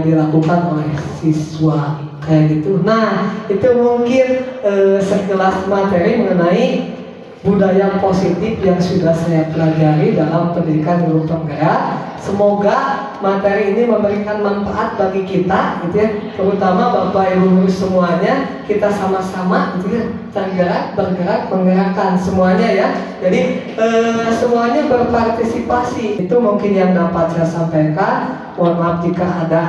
dilakukan oleh siswa kayak gitu. Nah itu mungkin sekelas materi mengenai budaya positif yang sudah saya pelajari dalam pendidikan guru penggerak. Semoga materi ini memberikan manfaat bagi kita, gitu ya, terutama Bapak Ibu guru semuanya. Kita sama-sama, gitu ya, bergerak, menggerakkan semuanya ya. Jadi semuanya berpartisipasi. Itu mungkin yang dapat saya sampaikan. Mohon maaf jika ada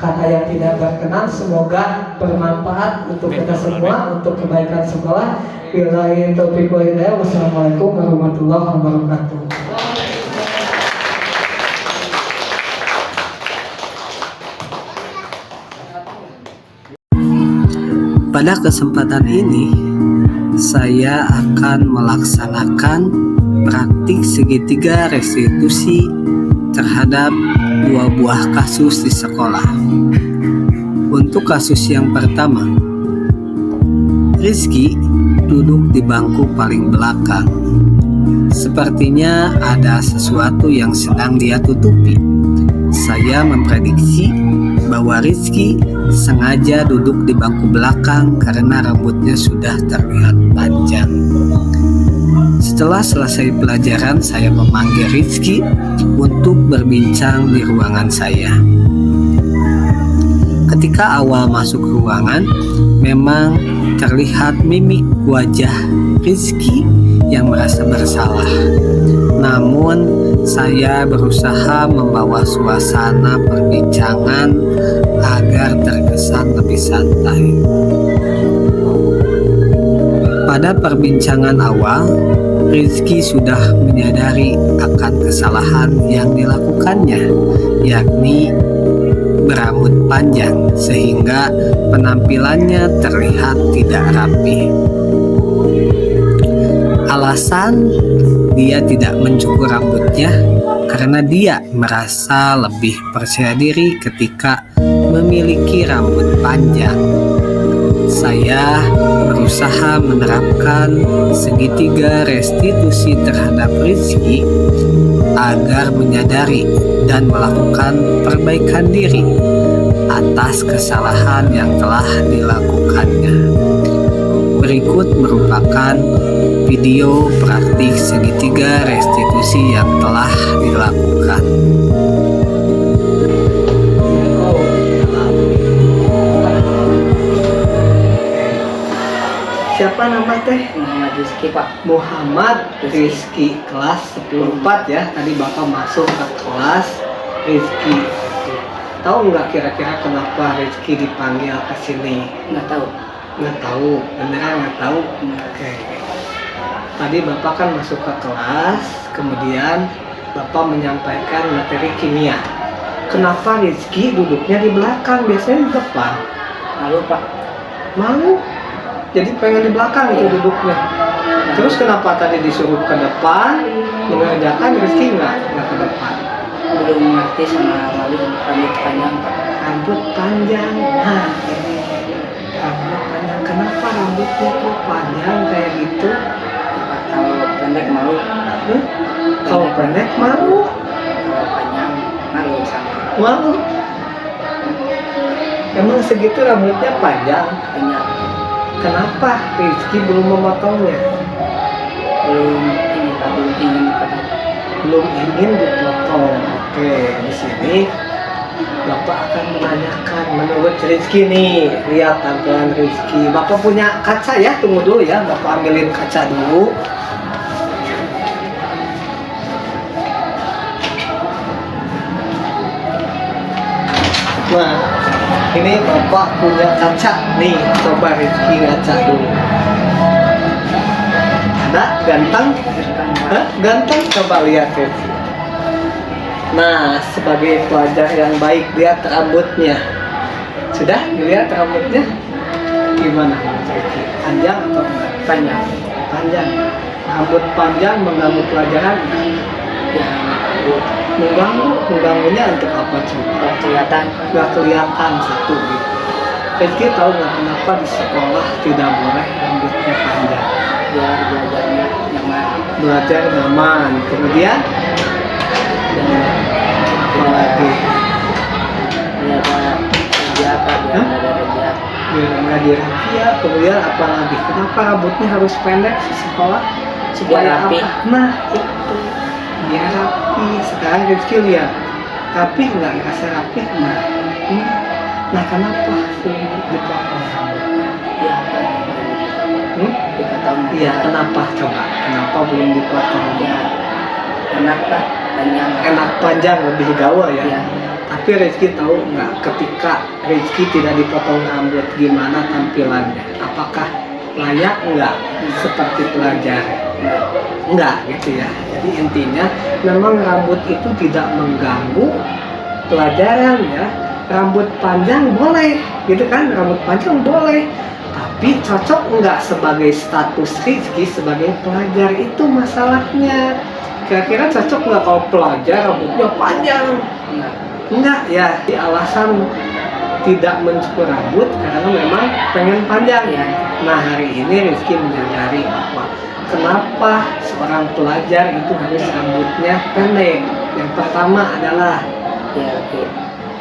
kata yang tidak berkenan. Semoga bermanfaat untuk kita semua, untuk kebaikan sekolah. Billahi taufiq wal hidayah. Wassalamualaikum warahmatullahi wabarakatuh. Pada kesempatan ini, saya akan melaksanakan praktik segitiga restitusi terhadap 2 buah kasus di sekolah. Untuk kasus yang pertama, Rizky duduk di bangku paling belakang. Sepertinya ada sesuatu yang sedang dia tutupi. Saya memprediksi bahwa Rizky sengaja duduk di bangku belakang karena rambutnya sudah terlihat panjang. Setelah selesai pelajaran, saya memanggil Rizky untuk berbincang di ruangan saya. Ketika awal masuk ruangan, memang terlihat mimik wajah Rizky yang merasa bersalah. Namun, saya berusaha membawa suasana perbincangan agar terkesan lebih santai. Pada perbincangan awal, Rizky sudah menyadari akan kesalahan yang dilakukannya, yakni berambut panjang sehingga penampilannya terlihat tidak rapi. Alasan dia tidak mencukur rambutnya karena dia merasa lebih percaya diri ketika memiliki rambut panjang. Saya berusaha menerapkan segitiga restitusi terhadap Rizky agar menyadari dan melakukan perbaikan diri atas kesalahan yang telah dilakukannya. Berikut merupakan video praktik segitiga restitusi yang telah dilakukan. Siapa nama teh? Muhammad Rizky Pak. Muhammad Rizky, kelas 10-4 ya. Tadi Bapak masuk ke kelas Rizky. Tahu nggak kira-kira kenapa Rizky dipanggil ke sini? Nggak tahu. Nggak tahu, beneran nggak tahu. Oke. Tadi Bapak kan masuk ke kelas, kemudian Bapak menyampaikan materi kimia. Kenapa Rizky duduknya di belakang? Biasanya di depan. Lalu Pak. Malu. Jadi pengen di belakang itu duduknya. Terus kenapa tadi disuruh ke depan mengerjakan Rizky nggak ke depan? Belum ngerti sama malu rambut panjang Pak. Rambut panjang. Nah, ini rambut panjang. Kenapa rambutnya kok panjang kayak gitu? Pak, kalau pendek malu. Kalau pendek malu. Kalau panjang malu sama Malu. Emang segitu rambutnya panjang. banyak. Kenapa Rizky belum memotongnya? Belum ini Pak, belum ingin dipotong. Belum ingin dipotong. Oke, di sini Bapak akan menanyakan menurut Rizky nih. Lihat tampilan Rizky. Bapak punya kaca ya? Tunggu dulu ya. Bapak ambilin kaca dulu. Nah, ini Bapak punya kaca nih. Coba Rizky ngaca dulu. Ada ganteng? Hah? Ganteng? Coba lihat Rizky. Nah, sebagai pelajar yang baik, lihat rambutnya. Sudah dilihat rambutnya? Gimana menurut Rizky? Panjang atau enggak? Panjang. Panjang. Rambut panjang mengganggu pelajaran? Ya, Mengganggunya untuk apa coba? nggak kelihatan. Nggak kelihatan satu gitu. Rizky tahu nggak kenapa di sekolah tidak boleh rambutnya panjang? Biar belajarnya nyaman. Belajar nyaman. Kemudian apa lagi? Biar ada kerja Pak, biar Hah? ada kerja. Biar nggak dirazia. Kemudian apa lagi? Kenapa rambutnya harus pendek di sekolah? Supaya rapi. apa? Nah itu biar rapi. Sekarang Rizky lihat rapi nggak? Ngerasa rapi nggak? Nah kenapa belum dipotong rambutnya? Ya Pak, dipotong. Iya, kenapa coba? Kenapa belum dipotong? Ya, enak Pak, panjang. Enak panjang, lebih gaul ya. Ya, Tapi Rizky tahu nggak ketika Rizky tidak dipotong rambut gimana tampilannya? Apakah layak nggak seperti pelajar? Enggak gitu ya. Jadi intinya memang rambut itu tidak mengganggu pelajaran ya. Rambut panjang boleh, gitu kan? Rambut panjang boleh. Tapi cocok enggak sebagai status Rizky sebagai pelajar, itu masalahnya. Kira-kira cocok nggak kalau pelajar rambutnya panjang? enggak. Enggak ya. Di alasan tidak mencukur rambut karena memang pengen panjang ya. Nah hari ini Rizky menyadari bahwa kenapa seorang pelajar itu harus rambutnya pendek. Yang pertama adalah Ya, oke.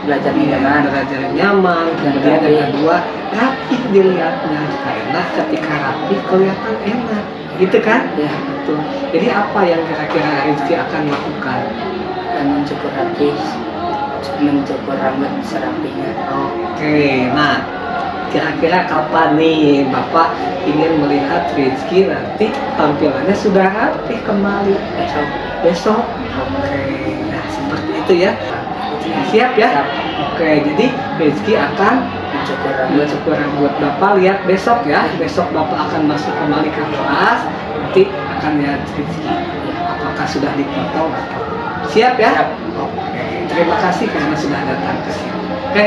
belajar nyaman. belajar nyaman, kemudian yang kedua rapih dilihatnya, karena ketika rapih kelihatan enak, gitu kan? Ya, Betul. Jadi apa yang kira-kira Rizky akan lakukan? dan mencukur rapi, mencukur rambut serapinya. Oke, nah kira-kira kapan nih Bapak ingin melihat Rizky nanti tampilannya sudah rapih kembali? Besok. Oke, nah seperti itu ya. Siap ya? Siap. Oke, jadi Rizky akan mencukur rambut Bapak, lihat besok ya. Besok Bapak akan masuk kembali ke kelas, nanti akan lihat Rizky apakah sudah dipotong. Siap ya? Siap. Oke, terima kasih karena sudah datang ke sini. Oke,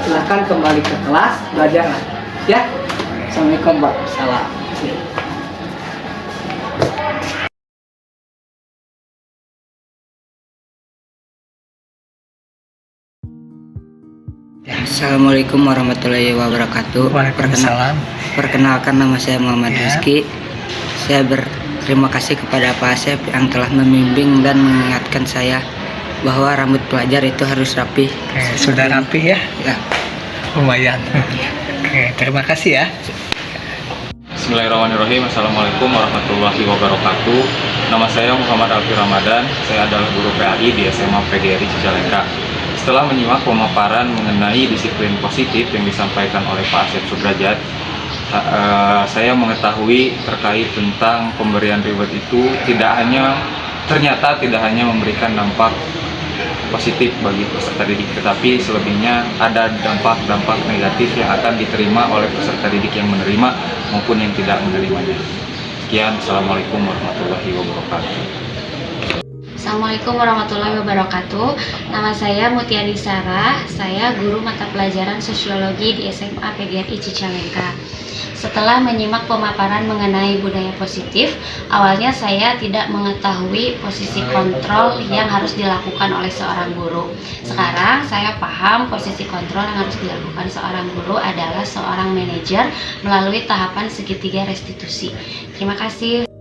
silakan kembali ke kelas, belajar lagi ya. Assalamualaikum Pak. Salam. Assalamualaikum warahmatullahi wabarakatuh. Perkenalkan nama saya Muhammad Rizky. Saya berterima kasih kepada Pak Asep yang telah membimbing dan mengingatkan saya bahwa rambut pelajar itu harus rapi. Sudah rapi ya? Ya. Lumayan. Oke, terima kasih ya. Bismillahirrahmanirrahim. Assalamualaikum warahmatullahi wabarakatuh. Nama saya Muhammad Alfi Ramadan. Saya adalah guru PAI di SMA PGRI Cicalengka. Setelah menyimak pemaparan mengenai disiplin positif yang disampaikan oleh Pak Asep Sudrajat, saya mengetahui terkait tentang pemberian reward itu ternyata tidak hanya memberikan dampak positif bagi peserta didik, tetapi selebihnya ada dampak-dampak negatif yang akan diterima oleh peserta didik yang menerima maupun yang tidak menerimanya. Sekian, Assalamualaikum warahmatullahi wabarakatuh. Assalamualaikum warahmatullahi wabarakatuh. Nama saya Mutiari Sarah. Saya guru mata pelajaran sosiologi di SMA PGRI Cicalengka. Setelah menyimak pemaparan mengenai budaya positif, awalnya saya tidak mengetahui posisi kontrol yang harus dilakukan oleh seorang guru. Sekarang saya paham posisi kontrol yang harus dilakukan seorang guru adalah seorang manajer melalui tahapan segitiga restitusi. Terima kasih.